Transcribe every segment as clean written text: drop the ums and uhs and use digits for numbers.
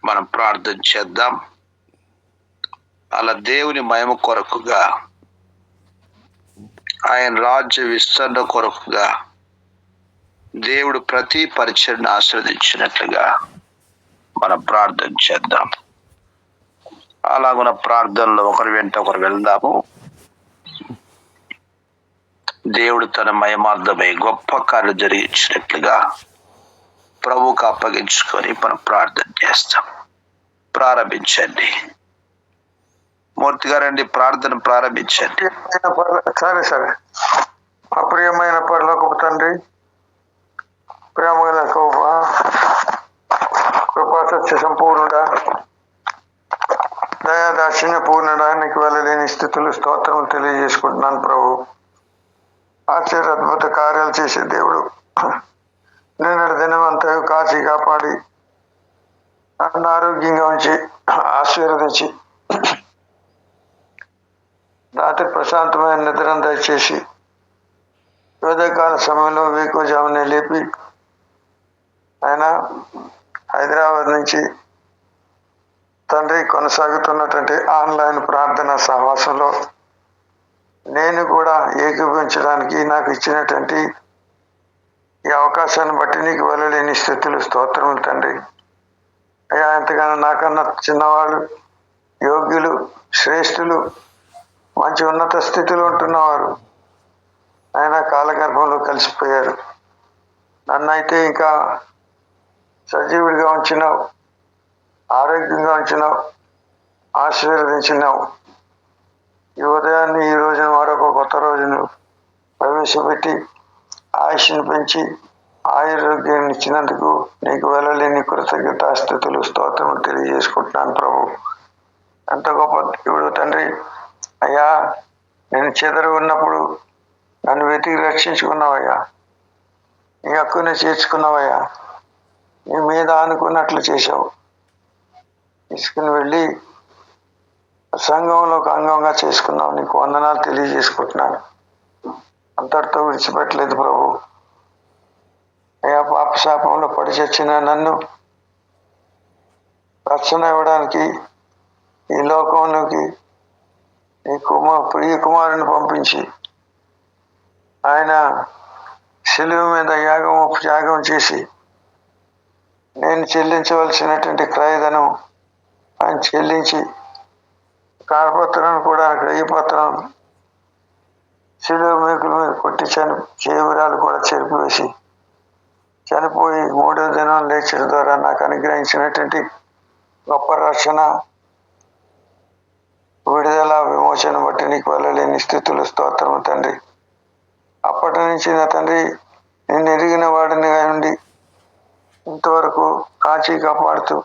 మనం ప్రార్థన చేద్దాం. అలా దేవుని మహిమ కొరకుగా, ఆయన రాజ్య విస్తరణ కొరకుగా దేవుడు ప్రతి పరిచయను ఆస్వాదించినట్లుగా మనం ప్రార్థన చేద్దాం. అలాగున్న ప్రార్థనలో ఒకరి వెంట ఒకరు వెళ్దాము. దేవుడు తన మహిమార్థమై గొప్ప కార్యం జరిగించినట్లుగా ప్రభువుకు అప్పగించుకొని మనం ప్రార్థన చేస్తాం. ప్రారంభించండి. మూర్తి గారండి, ప్రార్థన ప్రారంభించండి. సరే. అప్రియమైన పరలోకపు తండ్రి, ప్రేమగల కృపా సత్య సంపూర్ణుడా, దయాదాక్షిణ్య పూర్ణుడా, నీకు వెళ్ళలేని స్థితులు స్తోత్రములు తెలియజేసుకుంటున్నాను ప్రభు. ఆశ్చర్య అద్భుత కార్యాలు చేసే దేవుడు, నిన్నటి దినం అంతా కాచి కాపాడి నన్ను ఆరోగ్యంగా ఉంచి ఆశీర్వదించి రాత్రి ప్రశాంతమైన నిద్రను దయచేసి ఉదయకాల సమయంలో వేకువజామునే లేపి ఆయన హైదరాబాద్ నుంచి తండ్రి కొనసాగుతున్నటువంటి ఆన్లైన్ ప్రార్థన సహవాసంలో నేను కూడా ఏకీభవించడానికి నాకు ఇచ్చినటువంటి ఈ అవకాశాన్ని బట్టి నీకు వెళ్ళలేని స్థితులు స్తోత్రములు తండ్రి. అయ్యా, ఎంతగానో నాకన్నా చిన్నవాళ్ళు, యోగ్యులు, శ్రేష్ఠులు, మంచి ఉన్నత స్థితిలో ఉంటున్నవారు ఆయన కాలగర్భంలో కలిసిపోయారు. నన్ను అయితే ఇంకా సజీవుడిగా ఉంచినావు, ఆరోగ్యంగా ఉంచినావు, ఆశీర్వదించినావు. ఈ ఉదయాన్ని, ఈ రోజున మరొక కొత్త రోజును ప్రవేశపెట్టి ఆయుష్ను పెంచి ఆరోగ్యాన్ని ఇచ్చినందుకు నీకు వెళ్ళలేని కృతజ్ఞతాస్థుతులు స్తోత్రములు తెలియజేసుకుంటున్నాను ప్రభు. ఎంత గొప్ప దేవుడు తండ్రి. అయ్యా, నేను చెదరు ఉన్నప్పుడు నన్ను వెతికి రక్షించుకున్నావయ్యా, నీ హక్కుని చేర్చుకున్నావయ్యా, నీ మీద అనుకున్నట్లు చేశావు. తీసుకుని వెళ్ళి సంఘంలో ఒక అంగంగా చేసుకున్నావు. నీకు వందనాలు తెలియజేసుకుంటున్నాను. అంతటితో విడిచిపెట్టలేదు ప్రభు. అయ్యా, పాప శాపంలో పడి చచ్చిన నన్ను రక్షణ ఇవ్వడానికి ఈ లోకంలోకి నీ ప్రియ కుమారుని పంపించి ఆయన శిలువ మీద త్యాగం చేసి నేను చెల్లించవలసినటువంటి క్రయధనం ఆయన చెల్లించి కారపత్రం కూడా క్రయపత్రం శిలువ మేకుల మీద కొట్టి చేవురాలు కూడా చెరిపివేసి చనిపోయి 3వ దినం లేచడం ద్వారా నాకు అనుగ్రహించినటువంటి గొప్ప రక్షణ, విడుదల, విమోచన బట్టి నీకు వెళ్ళలేని స్థితులు స్తోత్రము తండ్రి. అప్పటి నుంచి నా తండ్రి నేను ఎరిగిన వాడిని ఉండి ఇంతవరకు కాచి కాపాడుతూ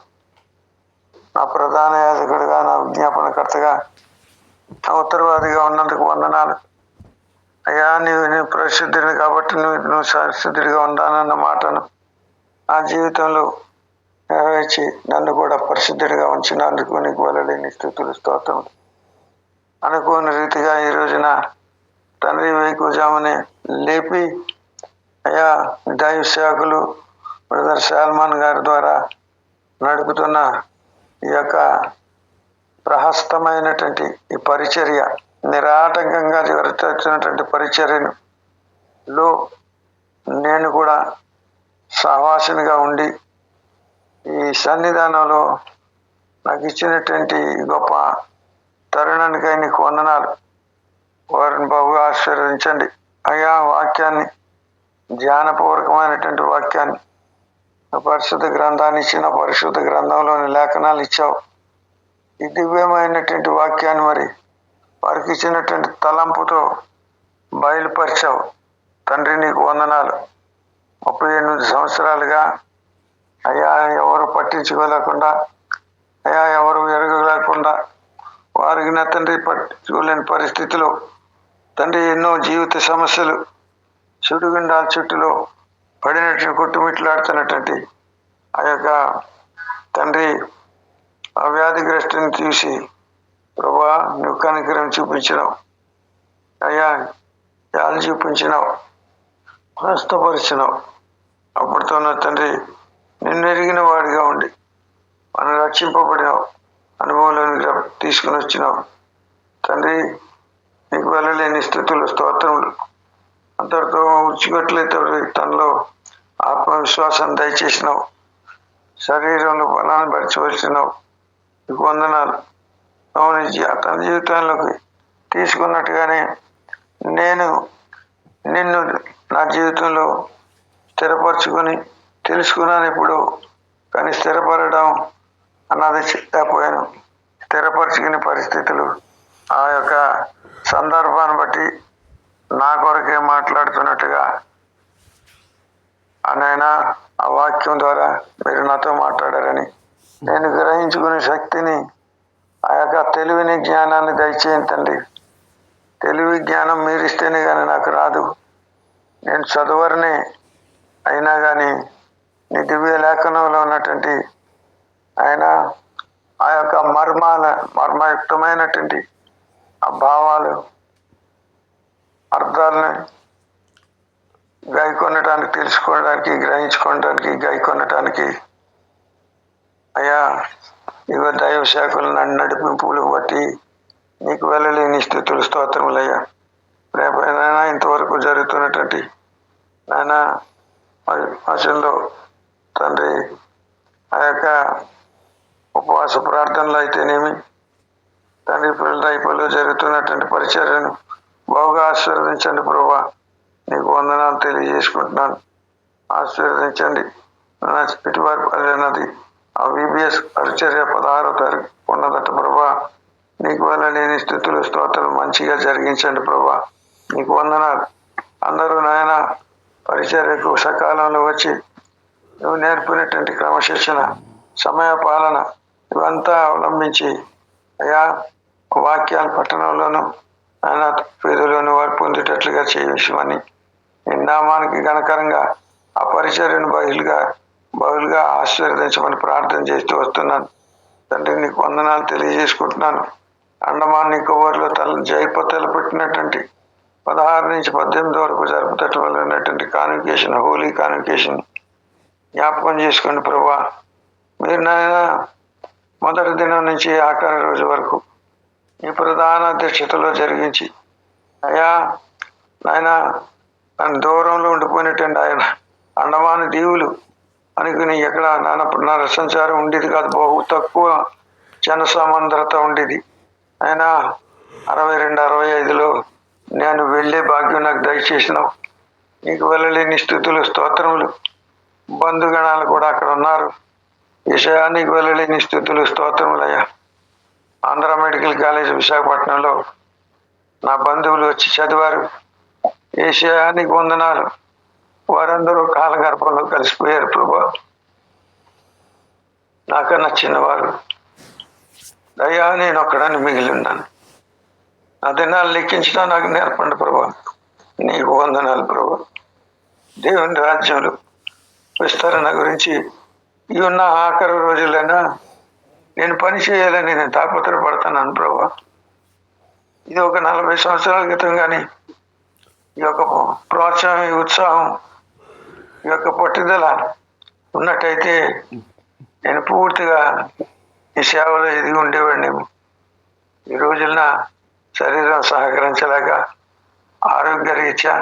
నా ప్రధాన యాజకుడిగా, నా విజ్ఞాపనకర్తగా, నా ఉత్తరవాదిగా ఉన్నందుకు వందనాలు. అయ్యా, నీవు పరిశుద్ధుడిని కాబట్టి నువ్వు పరిశుద్ధుడిగా ఉండానన్న మాటను నా జీవితంలో నెరవేర్చి నన్ను కూడా పరిశుద్ధుడిగా ఉంచినందుకు నీకు వెళ్ళలేని స్థితులు స్తోత్రం. అనుకోని రీతిగా ఈ రోజున తండ్రి వేకువజామునే లేపి అయ్యా, దైవ సేవకులు బ్రదర్ సల్మాన్ గారి ద్వారా నడుపుతున్న ఈ యొక్క ప్రహస్తమైనటువంటి ఈ పరిచర్య, నిరాటంకంగా జరుగుతున్నటువంటి పరిచర్యలో నేను కూడా సహవాసినిగా ఉండి ఈ సన్నిధానంలో నాకు ఇచ్చినటువంటి గొప్ప తరుణానికై నీకు వందనాలు. వారిని బాగుగా ఆశీర్వదించండి అయ్యా. వాక్యాన్ని, ధ్యానపూర్వకమైనటువంటి వాక్యాన్ని, పరిశుద్ధ గ్రంథాన్ని ఇచ్చిన పరిశుద్ధ గ్రంథంలోని లేఖనాలు ఇచ్చావు. ఈ దివ్యమైనటువంటి వాక్యాన్ని మరి వారికి ఇచ్చినటువంటి తలంపుతో బయలుపరిచావు తండ్రి. నీకు వందనాలు. 38 సంవత్సరాలుగా అయ్యా ఎవరు పట్టించుకోలేకుండా, అయ్యా ఎవరు ఎరగలేకుండా, వారికి నా తండ్రి పట్టించుకోలేని పరిస్థితిలో తండ్రి ఎన్నో జీవిత సమస్యలు సుడిగుండాల చుట్టూలో పడినట్టు కొట్టుమిట్లాడుతున్నటువంటి ఆ యొక్క తండ్రి ఆ వ్యాధిగ్రస్తుని చూసి ప్రభా నువ్వు కనికరం చూపించినావు అయ్యా, యాలు చూపించినావు, స్వస్థపరిచినావు. అప్పుడుతో నా తండ్రి నిన్ను ఎరిగిన వాడిగా ఉండి మన రక్షింపబడినావు, అనుభవంలోనికి తీసుకుని వచ్చినావు తండ్రి. నీకు వెళ్ళలేని స్థితులు, స్తోత్రములు. అంతటితో ఉచ్చిగట్లయితే తనలో ఆత్మవిశ్వాసాన్ని దయచేసినావు, శరీరంలో బలాన్ని పరిచవలసినావు. నీకు వందనాలు. తన జీవితంలోకి తీసుకున్నట్టుగానే నేను నిన్ను నా జీవితంలో స్థిరపరచుకొని తెలుసుకున్నాను ఇప్పుడు, కానీ స్థిరపడడం అన్నది చెప్పలేకపోయాను. స్థిరపరచుకునే పరిస్థితులు ఆ యొక్క సందర్భాన్ని బట్టి నా కొరకే మాట్లాడుతున్నట్టుగా అనైనా ఆ వాక్యం ద్వారా మీరు నాతో మాట్లాడారని నేను గ్రహించుకునే శక్తిని, ఆ యొక్క తెలివిని, జ్ఞానాన్ని దయచేయండి. తెలివి జ్ఞానం మీరిస్తేనే కానీ నాకు రాదు. నేను చదువరనే అయినా కానీ నీ దివ్య లేఖనంలో ఉన్నటువంటి ఆయన ఆ యొక్క మర్మయుక్తమైనటువంటి ఆ భావాలు, అర్థాలని గాయకొనటానికి, తెలుసుకోవడానికి, గ్రహించుకోవడానికి, గాయకొనటానికి అయ్యా ఇగో దైవ శాఖలు నడిపింపులు బట్టి నీకు వెళ్ళలేని స్థితులు, స్తోత్రములయ్యా. రేపైనా ఇంతవరకు జరుగుతున్నటువంటి నాయన భాషల్లో తండ్రి ఆ యొక్క ఉపవాస ప్రార్థనలు అయితేనేమి, తండ్రి పిల్లలు జరుగుతున్నటువంటి పరిచర్యను బాగా ఆశీర్వదించండి ప్రభా. నీకు వందనాలు తెలియజేసుకుంటున్నాను. ఆశీర్వదించండి. ఇటువారి అన్నది ఆ VBS పరిచర్య 16వ తారీఖు ఉన్నదట ప్రభా. నీకు వెళ్ళలేని స్థితులు, స్తోత్రాలు మంచిగా జరిగించండి ప్రభా. నీకు వందనాలు. అందరూ నాయన పరిచర్యకు సకాలంలో వచ్చి నువ్వు నేర్పినటువంటి క్రమశిక్షణ, సమయ పాలన ఇవంతా అవలంబించి అయ్యా వాక్యాల పట్టణంలోనూ ఆయన పేరులోను వారు పొందేటట్లుగా చేయమని నీ నామానికి గణకరంగా ఆ పరిచర్యను బహుళగా ఆశీర్వదించమని ప్రార్థన చేస్తూ వస్తున్నాను తండ్రి. నీకు వందనాలు తెలియజేసుకుంటున్నాను. అండమాన్ నికోబార్లో జైపతలు పెట్టినటువంటి 16 నుంచి 18 వరకు జరుపుతట్టు వల్ల ఉన్నటువంటి కాన్వికేషన్, హోలీ కాన్వికేషన్ జ్ఞాపకం చేసుకోండి ప్రభా. మీరు నాయన మొదటి దినం నుంచి ఆఖరి రోజు వరకు ఈ ప్రధాన అధ్యక్షతలో జరిగించి అయ్యా నాయన నన్ను దూరంలో ఉండిపోయినటువంటి ఆయన అండమాన దీవులు అనుకుని ఎక్కడ నా సంచారం ఉండేది కాదు, బహు తక్కువ జనసామంద్రత ఉండేది. ఆయన 62-65లో నేను వెళ్ళే భాగ్యం నాకు దయచేసినావు. నీకు వెళ్ళలేని స్థితులు, స్తోత్రములు. బంధుగణాలు కూడా అక్కడ ఉన్నారు. విషయానికి వెళ్ళలేని స్థితులు, స్తోత్రములయ్యా. ఆంధ్ర మెడికల్ కాలేజ్ విశాఖపట్నంలో నా బంధువులు వచ్చి చదివారు. విషయానికి వందనాలు. వారందరూ కాలగర్భంలో కలిసిపోయారు ప్రభా. నాకన్నా చిన్నవారు అయ్యా, నేను ఒక్కడాన్ని మిగిలి ఉన్నాను. నా దినాలు లెక్కించినా నాకు నేర్పండి ప్రభా. నీకు వందనాలు ప్రభా. దేవుని రాజ్యంలో విస్తరణ గురించి ఈ ఉన్న ఆఖరి రోజులైనా నేను పని చేయాలని నేను తాపత్రపడుతున్నాను ప్రభా. ఇది ఒక 40 సంవత్సరాల క్రితం కానీ ఈ యొక్క ప్రోత్సాహం, ఈ ఉత్సాహం, ఈ యొక్క పట్టుదల ఉన్నట్టయితే నేను పూర్తిగా ఈ సేవలో ఎదిగి ఉండేవాడిని. ఈ రోజున శరీరం సహకరించలేక, ఆరోగ్యరీత్యా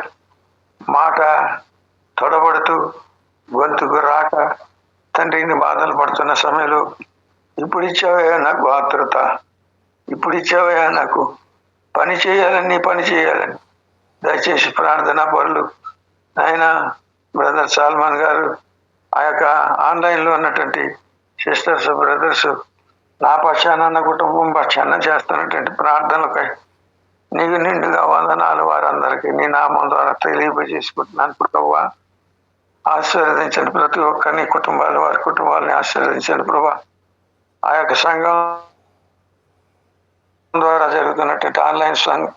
మాట తొడబడుతూ, గొంతుకు రాక తండ్రిని బాధలు పడుతున్న సమయంలో ఇప్పుడు ఇచ్చావయ్యా నాకు ఆతృత, ఇప్పుడు ఇచ్చావయ్యా నాకు పని చేయాలని దయచేసి ప్రార్థనా పరులు ఆయన బ్రదర్ సాల్మాన్ గారు, ఆ యొక్క ఆన్లైన్లో ఉన్నటువంటి సిస్టర్స్, బ్రదర్స్, నా పక్షాన, నా కుటుంబం పక్షాన చేస్తున్నటువంటి ప్రార్థనలకై నీకు నిండుగా వందనాలు. వారందరికీ నీ నామం ద్వారా తెలియజేసుకుంటున్నాను ప్రభువా. ఆశీర్వదించండి ప్రతి ఒక్కరిని, కుటుంబాలు, వారి కుటుంబాలని ఆశీర్వదించండి ప్రభా. ఆ యొక్క సంఘం ద్వారా జరుగుతున్నటువంటి ఆన్లైన్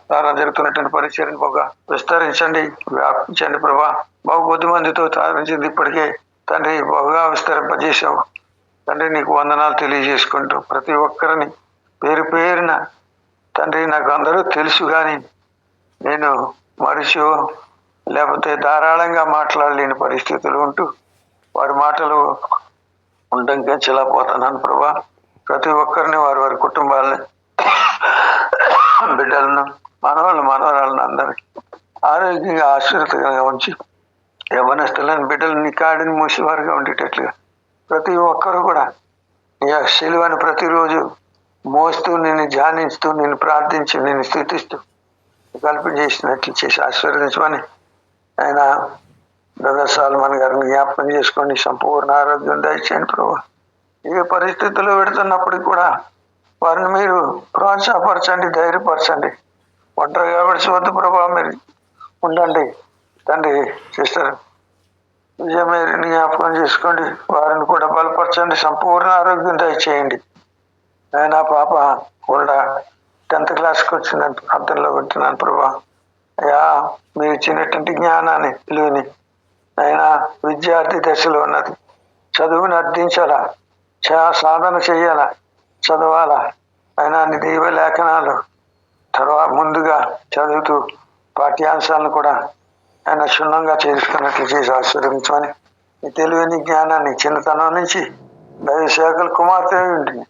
ద్వారా జరుగుతున్నటువంటి పరిచయం బాగా విస్తరించండి, వ్యాపించండి ప్రభా. బహు కొద్ది మందితో సాధించింది ఇప్పటికే తండ్రి, బహుగా విస్తరింపజేసావు తండ్రి. నీకు వందనాలు తెలియజేసుకుంటూ ప్రతి ఒక్కరిని పేరున తండ్రి, నాకు అందరూ తెలుసు కానీ నేను మరిచో లేకపోతే ధారాళంగా మాట్లాడలేని పరిస్థితులు ఉంటూ వారి మాటలు ఉండడం చెల్లపోతున్నాను ప్రభా. ప్రతి ఒక్కరిని వారి వారి కుటుంబాలని బిడ్డలను మనవరాలను అందరినీ ఆరోగ్యంగా ఆశ్చర్యకరంగా ఉంచి యవనస్తులను బిడ్డలు నీ కాడిని మూసేవారుగా ఉండేటట్లుగా ప్రతి ఒక్కరు కూడా నీ శిలువని ప్రతిరోజు మోస్తూ నిన్ను ధ్యానిస్తూ నిన్ను ప్రార్థించి నిన్ను స్థుతిస్తూ కల్పించేసినట్లు చేసి ఆశీర్వదించమని ఆయన బ్రదర్ సాల్మాన్ గారిని జ్ఞాపకం చేసుకోండి. సంపూర్ణ ఆరోగ్యం దయచేయండి ప్రభు. ఏ పరిస్థితుల్లో పెడుతున్నప్పటికీ కూడా వారిని మీరు ప్రోత్సాహపరచండి, ధైర్యపరచండి. ఒంటరిగా విడిచివద్దు ప్రభావ, మీరు ఉండండి తండ్రి. సిస్టర్ విజయమేరిని జ్ఞాపకం చేసుకోండి, వారిని కూడా బలపరచండి, సంపూర్ణ ఆరోగ్యం దయచేయండి. ఆయన పాప కూడా 10th క్లాస్కి వచ్చిందని ప్రార్థనలో వింటున్నాను ప్రభా. అయ్యా మీరు ఇచ్చినటువంటి జ్ఞానాన్ని తెలివిని ఆయన విద్యార్థి దశలో ఉన్నది, చదువుని అర్థించాలా, సాధన చెయ్యాలా, చదవాలా. ఆయన దైవ లేఖనాలు తర్వాత ముందుగా చదువుతూ పాఠ్యాంశాలను కూడా ఆయన క్షుణ్ణంగా చేసుకున్నట్లు చేసి ఆశీర్వదించమని ఈ తెలివిని జ్ఞానాన్ని చిన్నతనం నుంచి దైవశాఖల కుమార్తె ఉంటుంది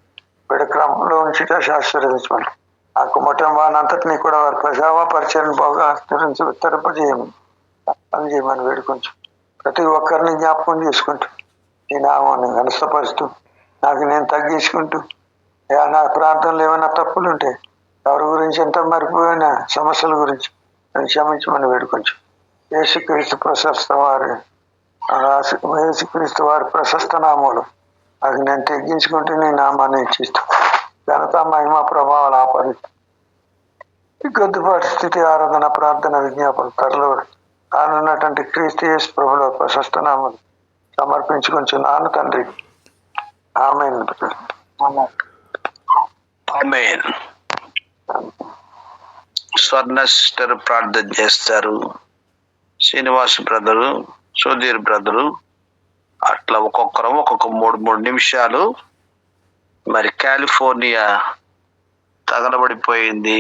విడక్రమంలో ఉంచి ఆశీర్వదించమని ఆ కుటుంబానంతటినీ కూడా వారి ప్రజావా పరిచయం బాగా ఆశ్చర్యించి విస్తరింపజేయమని పనిచేయమని వేడుకొంచు. ప్రతి ఒక్కరిని జ్ఞాపకం చేసుకుంటూ ఈ నామాన్ని గణస్థపరుస్తూ నాకు నేను తగ్గించుకుంటూ నా ప్రార్థనలు ఏమైనా తప్పులు ఉంటే ఎవరి గురించి ఎంత మరిపోయిన సమస్యల గురించి క్షమించమని వేడుకొంచు. యేసుక్రీస్తు ప్రశస్త నామాలు అది నేను తగ్గించుకుంటూ నీ నామాన్ని ఇచ్చిస్తూ ఘనత మహిమ ప్రభావాలు ఆపరిస్తూ ఈ కొద్దిపాటి స్థితి ఆరాధన ప్రార్థన విజ్ఞాపన త్వరలో కానున్నటువంటి క్రీస్తు యేసు ప్రభులో ప్రశస్త నామాలు సమర్పించుకుంటున్నాను తండ్రి. ఆమేన్. ఆమేన్. స్వర్ణ సిస్టర్ ప్రార్థన చేస్తారు, శ్రీనివాస్ బ్రదరు, సుధీర్ బ్రదరు, అట్లా ఒక్కొక్కరు ఒక్కొక్క 3 నిమిషాలు. మరి కాలిఫోర్నియా తగలబడిపోయింది,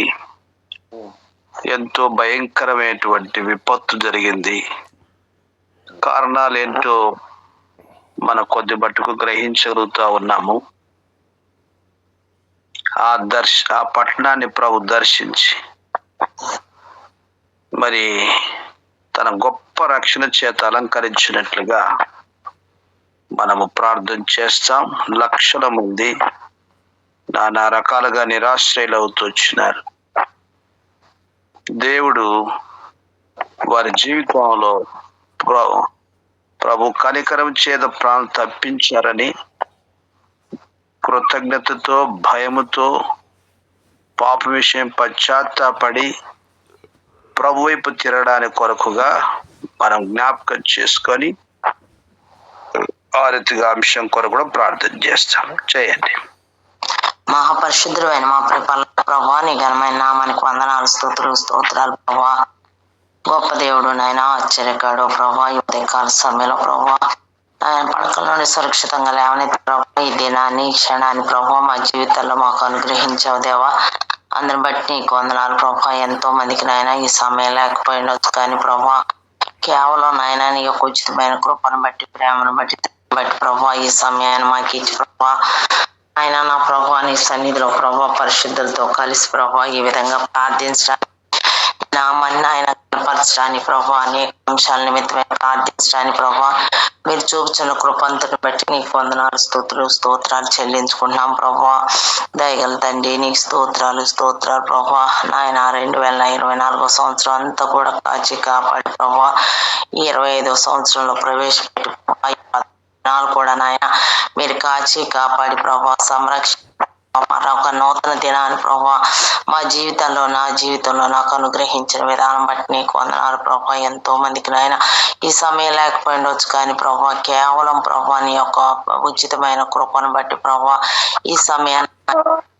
ఎంతో భయంకరమైనటువంటి విపత్తు జరిగింది. కారణాలు ఏంటో మన కొద్ది మట్టుకు గ్రహించగలుగుతా ఉన్నాము. ఆ పట్టణాన్ని ప్రభు దర్శించి మరి తన గొప్ప రక్షణ చేత అలంకరించినట్లుగా మనము ప్రార్థన చేస్తాం. లక్షల మంది నానా రకాలుగా నిరాశ్రయులు అవుతూ వచ్చినారు. దేవుడు వారి జీవితంలో ప్రభు కనికరం చేత ప్రాణం తప్పించారని కృతజ్ఞతతో, భయముతో, పాప విషయం పశ్చాత్తాపడి ప్రభు వైపు తిరగడానికి కొరకుగా మనం జ్ఞాపకం చేసుకొని ఆ రీతిగా అంశం కొరకు కూడా ప్రార్థన చేస్తాం. చేయండి. మహాపరిశుద్ధుడు అయిన మా పరిపాలన ప్రభా, నీ ఘనమైన నామానికి వందనాలు, స్తోత్రాలు ప్రభా. గొప్ప దేవుడు నాయన, ఆశ్చర్యకాడు ప్రభా. ఉదయకాల సమయంలో ప్రభా ఆయన పడకల నుండి సురక్షితంగా లేవనెత్తి ప్రభా ఈ దినాన్ని, ఈ క్షణాన్ని ప్రభా మా జీవితాల్లో మాకు అనుగ్రహించావు దేవా. అందరిని బట్టి నీకు వందనాలు ప్రభా. ఎంతో మందికి నాయన ఈ సమయం లేకపోయిండొచ్చు కానీ ప్రభా కేవలం నాయన నీ యొక్క ఉచితమైన కృపను బట్టి, ప్రేమను బట్టి ప్రభా ఈ సమయాన్ని మాకు ఇచ్చి ప్రభా ఆయన నా ప్రభా నీ సన్నిధిలో ప్రభా పరిశుద్ధులతో కలిసి ప్రభా ఈ విధంగా ప్రార్థించడానికి, నామాన్ని ఆయన కనపరచడానికి ప్రభా, అనేక అంశాల నిమిత్తమే ప్రార్థించడానికి ప్రభా మీరు చూపుచున్న కృపంతను బట్టి నీకు వందనాలు, స్తోత్రాలు చెల్లించుకుంటున్నాం ప్రభా. దయగల తండ్రి నీకు స్తోత్రాలు ప్రభా. నాయన 2024 సంవత్సరం అంతా కూడా కాచి కాపాడి ప్రభా ఈ 25వ సంవత్సరంలో ప్రవేశపెట్టి కూడా నాయన మీరు కాచి కాపాడి ప్రభా సంరక్షణ మరొక నూతన దినాన్ని ప్రభా మా జీవితంలో, నా జీవితంలో నాకు అనుగ్రహించిన విధానం బట్టి నీకు వందనాలు ప్రభా. ఎంతో మందికి నాయన ఈ సమయం లేకపోయిండొచ్చు కానీ ప్రభా కేవలం ప్రభా నీ యొక్క ఉచితమైన కృపను బట్టి ప్రభా ఈ సమయాన్ని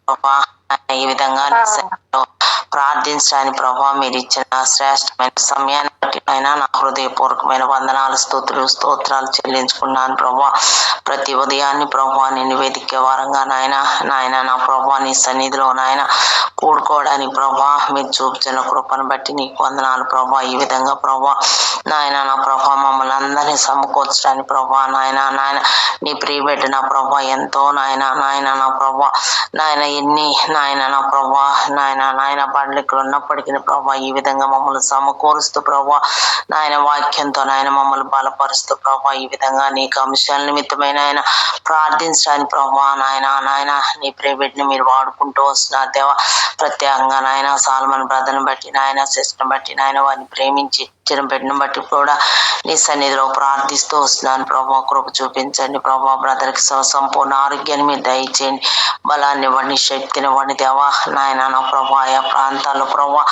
ప్రభా ఈ విధంగా ప్రార్థించడానికి ప్రభా మీరు ఇచ్చిన శ్రేష్టమైన సమయాన్ని బట్టి బట్టి అయినా నా హృదయపూర్వకమైన వందనాలు స్తోత్రాలు చెల్లించుకున్నాను ప్రభా. ప్రతి ఉదయాన్ని ప్రభా నేను వెతికే వారంగా నాయన నా ప్రభా నీ సన్నిధిలో నాయన కూడుకోవడానికి ప్రభా మీరు చూపుతున్న కృపను బట్టి నీకు వందనాలు ప్రభా. ఈ విధంగా ప్రభా నాయన నా ప్రభా మమ్మల్ని అందరినీ సమకూర్చడానికి ప్రభా నాయన నీ ప్రియబిడ్డ నా ప్రభా ఎంతో నాయన నా ప్రభా ఎన్ని నా ప్రభా బండ్లు ఇక్కడ ఉన్నప్పటికీ ప్రభా ఈ విధంగా మమ్మల్ని సమకూరుస్తూ ప్రభా వాక్యంతో మమ్మల్ని బలపరుస్తూ ప్రభా ఈ విధంగా నీకు అంశాల నిమిత్తమైన ప్రార్థించడానికి ప్రభా నీ ప్రియబిడ్డని మీరు వాడుకుంటూ వస్తున్నారు దేవా. ప్రత్యేకంగా సాల్మన్ బ్రదర్ని బట్టి సిస్టర్ని బట్టి వారిని ప్రేమించి ఇచ్చిన బిడ్డను బట్టి కూడా నీ సన్నిధిలో ప్రార్థిస్తూ వస్తున్నాను ప్రభా. కృప చూపించండి ప్రభా. బ్రదర్కి సంపూర్ణ ఆరోగ్యాన్ని మీరు దయచేయండి, బలాన్ని ఇవ్వండి, శక్తిని ఇవ్వండి దేవా. నా ప్రభా ఆయా ప్రాంతాల్లో ప్రభా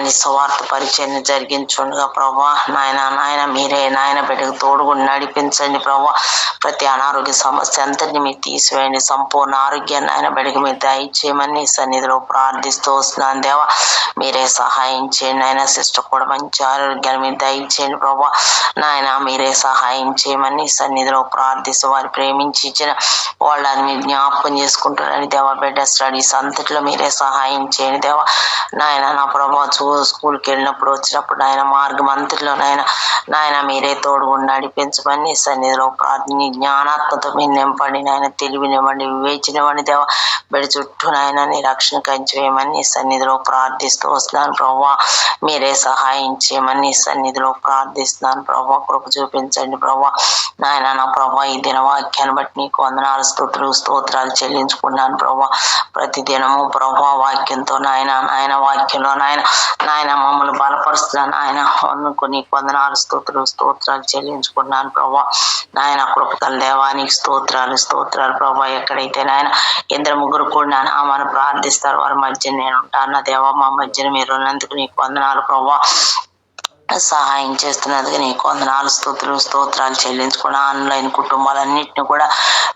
నీ స్వార్థ పరిచయాన్ని జరిగించుండగా ప్రభా మీరే బిడ్డకు తోడుగుని నడిపించండి ప్రభా. ప్రతి అనారోగ్య సమస్య అంతటిని మీరు తీసివేయండి, సంపూర్ణ ఆరోగ్యాన్ని బిడ్డకు మీరు దయచేయమని నీ సన్నిధిలో ప్రార్థిస్తూ వస్తున్నాను దేవా. మీరే సహాయం చేయండి సిస్టర్ కూడా మంచి ఆరోగ్యాన్ని మీరు దయచేయండి ప్రభా. మీరే సహాయం చేయమని సన్నిధిలో ప్రార్థిస్తూ వారు ప్రేమించి ఇచ్చిన వాళ్ళని మీరు జ్ఞాపకం చేసుకుంటారని దేవా. బిడ్డ స్టడీస్ అంతట్లో మీరే సహాయం చేయండి దేవా. నా ప్రభా స్కూల్కి వెళ్ళినప్పుడు వచ్చినప్పుడు మార్గం అంతట్లో మీరే తోడుగుండి నడిపించమని సన్నిధిలో ప్రార్థన జ్ఞానాత్మతో మీరు నింపండి తెలివినివ్వండి, వివేచనివ్వండి దేవా. బిడ్డ చుట్టూ నీ రక్షణ కంచేయమని సన్నిధిలో ప్రార్థిస్తూ వస్తున్నాను ప్రభా. మీరే సహాయం చేయమని సన్నిధిలో ప్రార్థిస్తున్నాను ప్రభా. కృప చూపించండి ప్రభా. నా ప్రభా ఈ దిన వాక్యాన్ని బట్టి నీకు వందనాలు స్తోత్రాలు చెల్లించుకున్నాను ప్రభా. ప్రతి దినము ప్రభా వాక్యంతో వాక్యంలో మమ్మల్ని బలపరుస్తున్నాను నీకు వందనాలు స్తోత్రాలు చెల్లించుకున్నాను ప్రభా. కృపకల దేవానికి స్తోత్రాలు ప్రభా. ఎక్కడైతే ఇద్దరు ముగ్గురు కూడా మనం ప్రార్థిస్తారు వారి మధ్య నేను ఉంటాను దేవా. మా మధ్యన మీరు ఉన్నందుకు నీకు వందనాలు ప్రభా. సహాయం చేస్తున్నందుకు నీకు వందనాలు స్తోత్రాలు చెల్లించుకున్న ఆన్లైన్ కుటుంబాలన్నింటినీ కూడా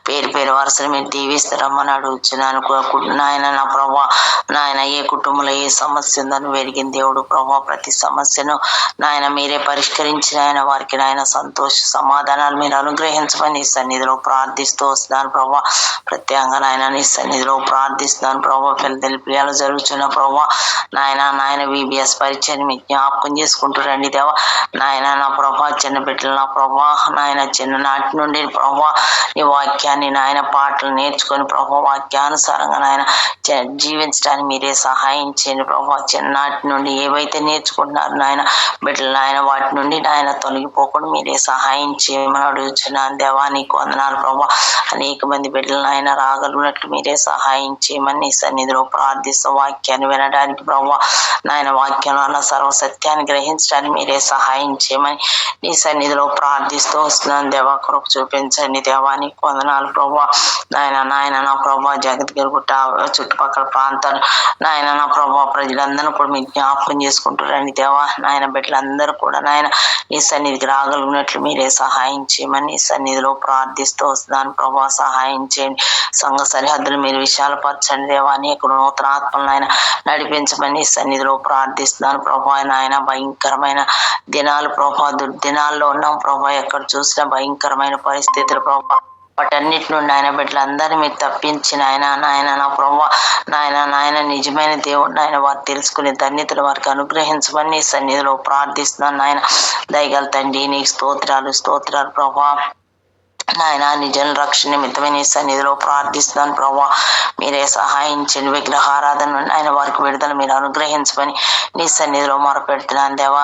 పేరు వరుసలు మీరు దీవిస్తారమ్మని అడుగుతున్నాను నా ప్రభా. ఏ కుటుంబంలో ఏ సమస్య ఉందని వెలిగిన దేవుడు ప్రభా. ప్రతి సమస్యను మీరే పరిష్కరించిన వారికి సంతోష సమాధానాలు మీరు అనుగ్రహించమని సన్నిధిలో ప్రార్థిస్తూ వస్తున్నాను ప్రభా. ప్రత్యేకంగా నీ సన్నిధిలో ప్రార్థిస్తున్నాను ప్రభా. పిల్లలు జరుగుతున్న ప్రభా VBS పరిచయం మీ జ్ఞాపకం చేసుకుంటారండి దేవా. నా ప్రభా చిన్న బిడ్డలు నా ప్రభా చిన్ననాటి నుండి ప్రభా నీ వాక్యాన్ని పాటలు నేర్చుకొని ప్రభా వాక్యానుసారంగా జీవించడానికి మీరే సహాయం చేయండి ప్రభా. చిన్ననాటి నుండి ఏవైతే నేర్చుకుంటున్నారు బిడ్డలు వాటి నుండి తొలగిపోకుండా మీరే సహాయం చేయమని అడుగుతున్నాను దేవా. నీకు వందనాలు ప్రభా. అనేక మంది బిడ్డలు రాగలిగినట్లు మీరే సహాయం చేయమని నీ సన్నిధిలో ప్రార్థిస్తూ వాక్యాన్ని వినడానికి ప్రభా వాక్యంలో ఉన్న సర్వసత్యాన్ని గ్రహించడానికి మీరే సహాయం చేయమని నీ సన్నిధిలో ప్రార్థిస్తూ వస్తున్నాను దేవా. కృప చూపించండి దేవా. నీకు వందనాలు ప్రభా. నా ప్రభా జగద్గిరి గుట్ట చుట్టుపక్కల ప్రాంతాలు నా ప్రభా ప్రజలందరూ కూడా మీ జ్ఞాపకం చేసుకుంటారండి దేవా. బిడ్డలందరూ కూడా నీ సన్నిధికి రాగలిగినట్లు మీరే సహాయం చేయమని నీ సన్నిధిలో ప్రార్థిస్తూ వస్తున్నాను ప్రభా. సహాయం చేయండి. సంఘ సరిహద్దులు మీరు విశాలపరచండి దేవా. నీకు నూతన ఆత్మలను నడిపించమని సన్నిధిలో ప్రార్థిస్తున్నాను ప్రభా. భయంకరమైన దినాలు ప్రభా, దుర్దినాల్లో ఉన్నాం ప్రభా. ఎక్కడ చూసినా భయంకరమైన పరిస్థితులు ప్రభా. వాటన్నిటి నుండి బిడ్డలందరినీ మీరు తప్పించిన నా ప్రభా నిజమైన దేవుడు వారు తెలుసుకునే ధన్యతలు వారికి అనుగ్రహించమని సన్నిధిలో ప్రార్థిస్తున్నాను దయగల తండ్రి. నీకు స్తోత్రాలు ప్రభా. నిజం రక్షణ నిమిత్తమైన సన్నిధిలో ప్రార్థిస్తున్నాను ప్రభా. మీరే సహాయం చేయండి. విగ్రహారాధన వారికి విడుదల మీరు అనుగ్రహించమని నీ సన్నిధిలో మొరపెడుతున్నాను దేవా.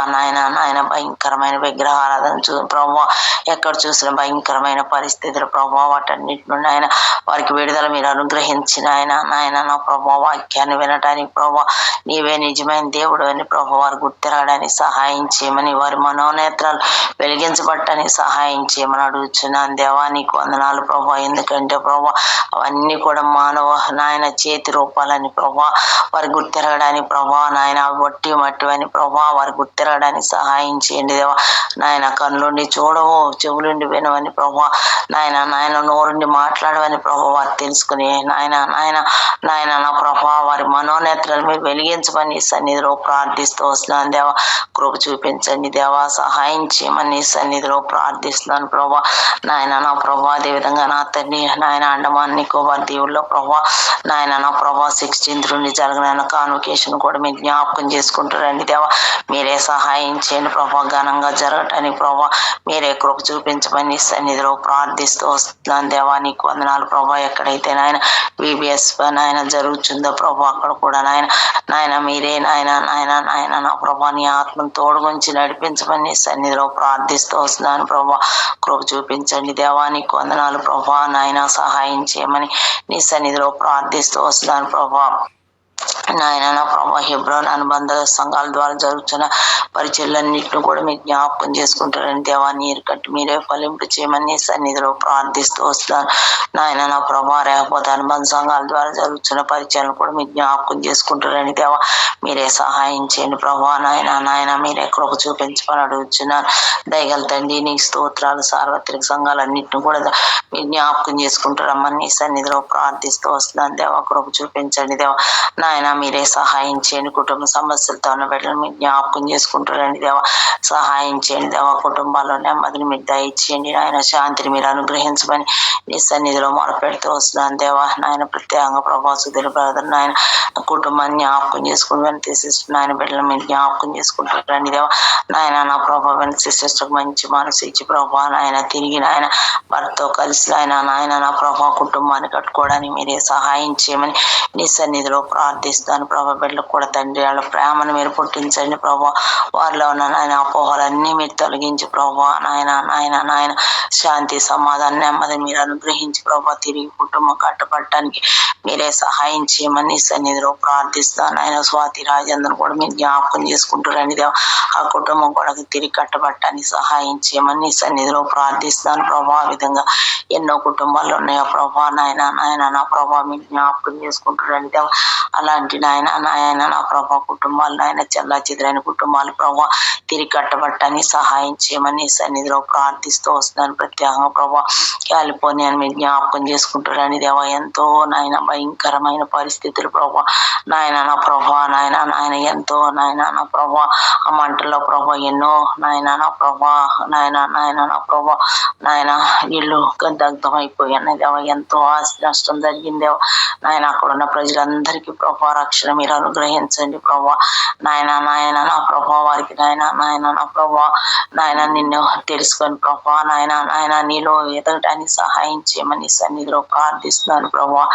భయంకరమైన విగ్రహారాధన ప్రభా. ఎక్కడ చూసిన భయంకరమైన పరిస్థితులు ప్రభా. వాటన్నిటి నుండి వారికి విడుదల మీరు అనుగ్రహించిన నా ప్రభా వాక్యాన్ని వినటానికి ప్రభా నీవే నిజమైన దేవుడు అని ప్రభా వారు గుర్తిరగడానికి సహాయం చేయమని వారి మనోనేత్రాలు వెలిగించబడటానికి సహాయం చేయమని అడుగుతున్నాను దేవా. దేవా, నీకు వందనాలు ప్రభా. ఎందుకంటే ప్రభా అవన్నీ కూడా మానవ నాయన చేతి రూపాలని ప్రభా, వారి గుర్తిరగడానికి ప్రభా నాయన వట్టి మట్టివని ప్రభా, వారి గుర్తిరగడానికి సహాయం చేయండి దేవా. నాయన కన్నుండి చూడవు, చెవులుండి వినవని ప్రభా, నాయన నోరుండి మాట్లాడవని ప్రభా వారు తెలుసుకుని నాయన నా ప్రభా వారి మనోనేత్రాలు మీరు వెలిగించమని సన్నిధిలో ప్రార్థిస్తూ వస్తున్నాను దేవా. కృప చూపించండి దేవా, సహాయం చేయమని సన్నిధిలో ప్రార్థిస్తున్నాను ప్రభా. నాయన నా ప్రభా అదేవిధంగా నా తండ్రి నాయన అండమాన్ నికోబార్ దీవుల్లో ప్రభా నాయన నా ప్రభా 16th నుండి జరగనైన కాన్వకేషన్ కూడా మీరు జ్ఞాపకం చేసుకుంటారండి దేవా. మీరే సహాయం చేయండి ప్రభా, ఘనంగా జరగటానికి ప్రభా మీరే కృప చూపించమని సన్నిధిలో ప్రార్థిస్తూ వస్తున్నాను దేవా. నీకు వందనాలు ప్రభా. ఎక్కడైతే నాయన VBS నాయన జరుగుతుందో ప్రభా అక్కడ కూడా నాయన మీరే నాయన నా ప్రభా నీ ఆత్మను తోడుగుంచి నడిపించమని సన్నిధిలో ప్రార్థిస్తూ వస్తున్నాను ప్రభా. కృప చూపించండి దేవా. నీకు వందనాలు ప్రభా. నాయన సహాయం చేయమని నీ సన్నిధిలో ప్రార్థిస్తూ వస్తున్నాను ప్రభా. నాయన నా ప్రభా హెబ్రోన్ అనుబంధ సంఘాల ద్వారా జరుగుతున్న పరిచయలన్నింటిని కూడా మీరు జ్ఞాపకం చేసుకుంటారని దేవా. నీరు కట్టి మీరే ఫలింపు చేయమని సన్నిధిలో ప్రార్థిస్తూ వస్తున్నాను నాయన నా ప్రభా. రేపటి అనుబంధ సంఘాల ద్వారా జరుగుతున్న పరిచయాలను కూడా మీరు జ్ఞాపకం చేసుకుంటారని దేవా. మీరే సహాయం చేయండి ప్రభా. నాయన మీరే కృప చూపించమని అడుగుతున్నాను. దయగల తండ్రి నీకు స్తోత్రాలు. సార్వత్రిక సంఘాలన్నింటిని కూడా మీరు జ్ఞాపకం చేసుకుంటారమ్మని సన్నిధిలో ప్రార్థిస్తూ వస్తున్నాను దేవా. కృప చూపించండి దేవా. నాయన మీరే సహాయం చేయండి. కుటుంబ సమస్యలతో ఉన్న బిడ్డలు మీరు జ్ఞాపకం చేసుకుంటారండి దేవా. సహాయం చేయండి దేవా. కుటుంబాల్లో నెమ్మదిని మీరు దయచేయండి నాయన. శాంతిని మీరు అనుగ్రహించమని నీ సన్నిధిలో మొరపెడుతూ వస్తున్నాను దేవా. నాయన ప్రత్యేకంగా ప్రభా సుధీర్ బ్రదర్ నాయన కుటుంబాన్ని జ్ఞాపకం చేసుకుని సిస్టర్ నాయన బిడ్డలు మీరు జ్ఞాపకం చేసుకుంటారండి దేవా. నాయన నా ప్రభా సిస్టర్ మంచి మనసు ఇచ్చి ప్రభా నాయన తిరిగి నాయన భర్తతో కలిసి నాయన నా ప్రభా కుటుంబాన్ని కట్టుకోవడానికి మీరే సహాయం చేయమని నీ సన్నిధిలో ప్రార్థిస్తాను ప్రభా. బిడ్డలకు కూడా తండ్రి వాళ్ళ ప్రేమను మీరు పుట్టించండి ప్రభా. వారిలో ఉన్న నాయన అపోహలన్నీ మీరు తొలగించి ప్రభా నాయన శాంతి సమాధానం నెమ్మది మీరు అనుగ్రహించి ప్రభా తిరిగి కుటుంబం కట్టబడటానికి మీరే సహాయం చేయమని సన్నిధిలో ప్రార్థిస్తాను. ఆయన స్వాతి రాజేంద్రను కూడా మీరు జ్ఞాపకం చేసుకుంటారని దేవా. ఆ కుటుంబం కూడా తిరిగి కట్టబడటానికి సహాయం చేయమని సన్నిధిలో ప్రార్థిస్తాను ప్రభా. ఆ విధంగా ఎన్నో కుటుంబాలు ఉన్నాయో ప్రభా నాయన నా ప్రభా మీరు జ్ఞాపకం చేసుకుంటారని దేవా. అలాంటి నాయన నా ప్రభా కుటుంబాలు నాయన చెల్లా చెదిరైన కుటుంబాలు ప్రభా తిరిగి కట్టబడటానికి సహాయం చేయమని సన్నిధిలో ప్రార్థిస్తూ వస్తున్నాను. ప్రత్యేకంగా ప్రభా కాలిఫోర్నియాని మీరు జ్ఞాపకం చేసుకుంటారని దేవా. ఎంతో నాయన భయంకరమైన పరిస్థితులు ప్రభా నాయన నా ప్రభా నాయన ఎంతో నాయన నా ప్రభా ఆ మంటల్లో ప్రభా ఎన్నో నాయన నా ప్రభా నాయన నా ప్రభా నాయన ఇల్లు దగ్ధం అయిపోయాను దేవా. ఎంతో ఆస్తి నష్టం జరిగిందేవా నాయన. అక్కడ ఉన్న ప్రజలందరికీ ప్రభా రక్షణ మీరు అనుగ్రహించండి ప్రభా. నాయన నా ప్రభా వారికి నాయన నా ప్రభా నాయన నిన్ను తెలుసుకొని ప్రభా నాయన నీలో ఎదగడానికి సహాయం చేయమని సన్నిధిలో ప్రార్థిస్తున్నాను ప్రభా.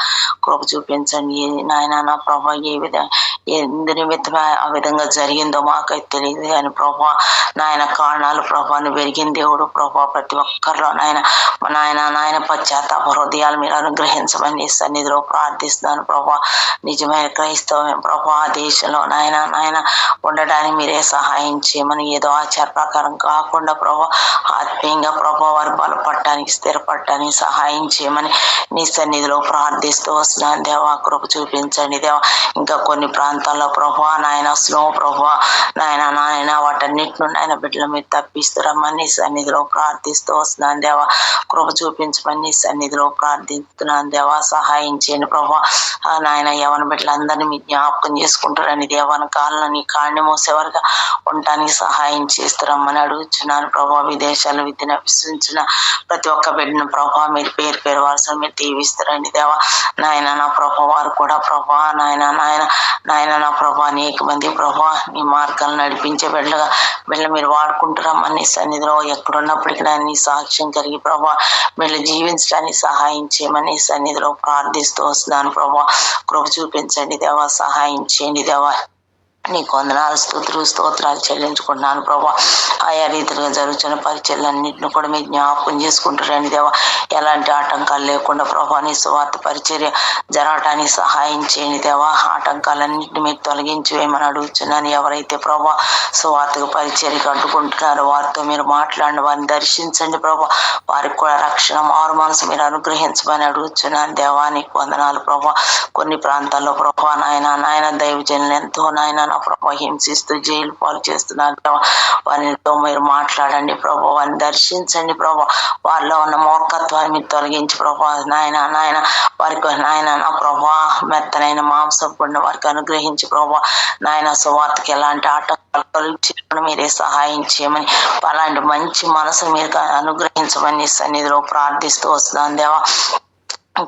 కృప చూపించండి నాయన నా ప్రభా. ఏ విధంగా ఎందు నిమిత్తమే ఆ విధంగా జరిగిందో మాకైతే తెలియదు కానీ ప్రభా నాయన కారణాలు ప్రభాని పెరిగిన దేవుడు ప్రభా. ప్రతి ఒక్కరిలో నాయన పశ్చాత్తాప హృదయాలు మీరు అనుగ్రహించమని సన్నిధిలో ప్రార్థిస్తున్నాను ప్రభా. నిజమైన క్రైస్తవం ప్రభా దేశంలో నాయన ఉండడానికి మీరే సహాయం చేయమని ఏదో ఆచార ప్రకారం కాకుండా ప్రభా ఆత్మీయంగా ప్రభా వారు బలపడటానికి స్థిరపడటానికి సహాయం చేయమని నీ సన్నిధిలో ప్రార్థిస్తూ వస్తున్నాను దేవా. కృప చూపించండి దేవా. ఇంకా కొన్ని ప్రాంతాల్లో ప్రభా నాయన స్లో ప్రభా నాయన వాటన్నిటి నుండి ఆయన బిడ్డలు మీరు తప్పిస్తురమ్మని సన్నిధిలో ప్రార్థిస్తూ వస్తున్నాను దేవా. కృప చూపించమని నీ సన్నిధిలో ప్రార్థిస్తున్నాను దేవా. సహాయం చేయండి ప్రభా. నాయన యవన బిడ్డలందరినీ మీ జ్ఞాపకం చేసుకుంటారని దేవాన కాలంలో నీ కాడిని మోసేవారుగా ఉండటానికి సహాయం చేస్తారమ్మని అడుగుతున్నాను ప్రభా. విదేశాలు విద్యను అభ్యసించిన ప్రతి ఒక్క బిడ్డను ప్రభా మీరు పేరు వరుస మీరు దీవిస్తారండి దేవా. నాయన నా ప్రభా వారు కూడా ప్రభా నాయన నా ప్రభా అనేక మంది ప్రభా నీ మార్గాలు నడిపించే బిడ్డలు మీరు వాడుకుంటారమ్మని సన్నిధిలో ఎక్కడున్నప్పటికీ నీ సాక్ష్యం కలిగి ప్రభా వీళ్ళు జీవించడానికి సహాయం చేయమని సన్నిధిలో ప్రార్థిస్తూ వస్తున్నాను ప్రభా. కృప చూపించండి దేవా. సహాయం చేయండి దేవా. నీకు వందనాలు స్తోత్రాలు చెల్లించుకుంటున్నాను ప్రభా. ఆయా రీతిగా జరుగుతున్న పరిచర్లన్నింటిని కూడా మీరు జ్ఞాపకం చేసుకుంటారండి దేవా. ఎలాంటి ఆటంకాలు లేకుండా ప్రభా నీ సువార్త పరిచర్య జరగటానికి సహాయం చేయండి దేవా. ఆటంకాలన్నింటినీ మీరు తొలగించి వేయమని అడుగుతున్నాను. ఎవరైతే ప్రభా సువార్తకు పరిచర్యకు అడ్డుకుంటున్నారో వారితో మీరు మాట్లాడండి, వారిని దర్శించండి ప్రభా. వారికి కూడా రక్షణ మారు మనసు మీరు అనుగ్రహించమని అడుగుతున్నాను దేవా. నీకు వందనాలు ప్రభా. కొన్ని ప్రాంతాల్లో ప్రభా నాయన దైవజనులు ఎంతో నాయన నా ప్రభా హింసిస్తూ జైలు పాలు చేస్తున్నారు ప్రభా. వారితో మీరు మాట్లాడండి ప్రభా, వారిని దర్శించండి ప్రభా. వారిలో ఉన్న మూర్ఖత్వాన్ని మీరు తొలగించి ప్రభా నాయన వారికి నాయన నా ప్రభా మెత్తనైన మాంసం వారికి అనుగ్రహించి ప్రభా నాయన సువార్తకి ఎలాంటి ఆటంకాలు కలిగించడం మీరే సహాయం చేయమని, అలాంటి మంచి మనసు మీరు అనుగ్రహించమని సన్నిధిలో ప్రార్థిస్తూ వస్తున్నాను దేవా.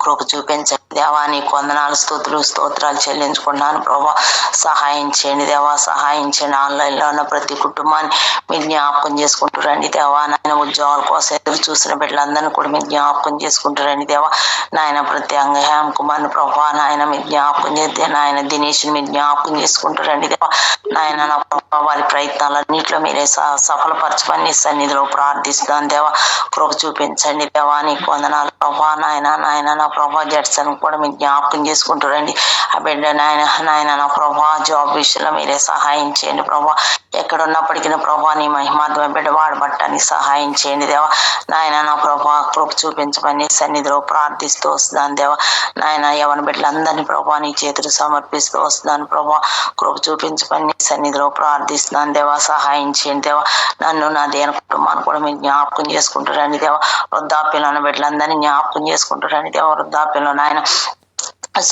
కృప చూపించండి దేవా. నీకు వందనాలు స్తోత్రాలు చెల్లించుకున్నాను ప్రభా. సహాయం చేయండి దేవా, సహాయం చేయండి. ఆన్లైన్లో ఉన్న ప్రతి కుటుంబాన్ని మీరు జ్ఞాపకం చేసుకుంటూ రండి దేవా. నాయన ఉద్యోగాల కోసం ఎదురు చూసిన బిడ్డలందరినీ కూడా మీరు జ్ఞాపకం చేసుకుంటూ రండి దేవా. నాయన ప్రతి అంగహ్యాం కుమార్ని ప్రభా నాయన మీరు జ్ఞాపకం చేస్తే నాయన దినేష్ని మీరు జ్ఞాపకం చేసుకుంటూ రండి దేవా. నాయన నా ప్రభా వారి ప్రయత్నాలన్నింటిలో మీరే సఫలపరచమని సన్నిధిలో ప్రార్థిస్తున్నాను దేవా. కృప చూపించండి దేవా. నీకు వందనాలు ప్రభా నాయన నా ప్రభా జడ్సన్ కూడా మీరు జ్ఞాపకం చేసుకుంటూ రండి. ఆ బిడ్డ నాయన నా ప్రభా జాబ్ విషయంలో మీరే సహాయం చేయండి ప్రభా. ఎక్కడ ఉన్నప్పటికీ ప్రభా నీ మహిమాత్మ బిడ్డ వాడబట్టడానికి సహాయం చేయండి దేవా. నాయన నా ప్రభా కృప చూపించమని సన్నిధిలో ప్రార్థిస్తూ వస్తున్నాను దేవా. నాయన యవన బిడ్డలందరినీ ప్రభా నీ చేతులు సమర్పిస్తూ వస్తున్నాను ప్రభా. కృప చూపించమని సన్నిధిలో ప్రార్థిస్తున్నాను దేవా. సహాయం చేయండి దేవా. నన్ను నా దేని కుటుంబాన్ని కూడా మీరు జ్ఞాపకం చేసుకుంటారండి దేవా. వృద్ధాప్యంలో ఉన్న బిడ్డలందరినీ జ్ఞాపకం చేసుకుంటారండి దేవా. వృద్ధాప్యంలో నాయన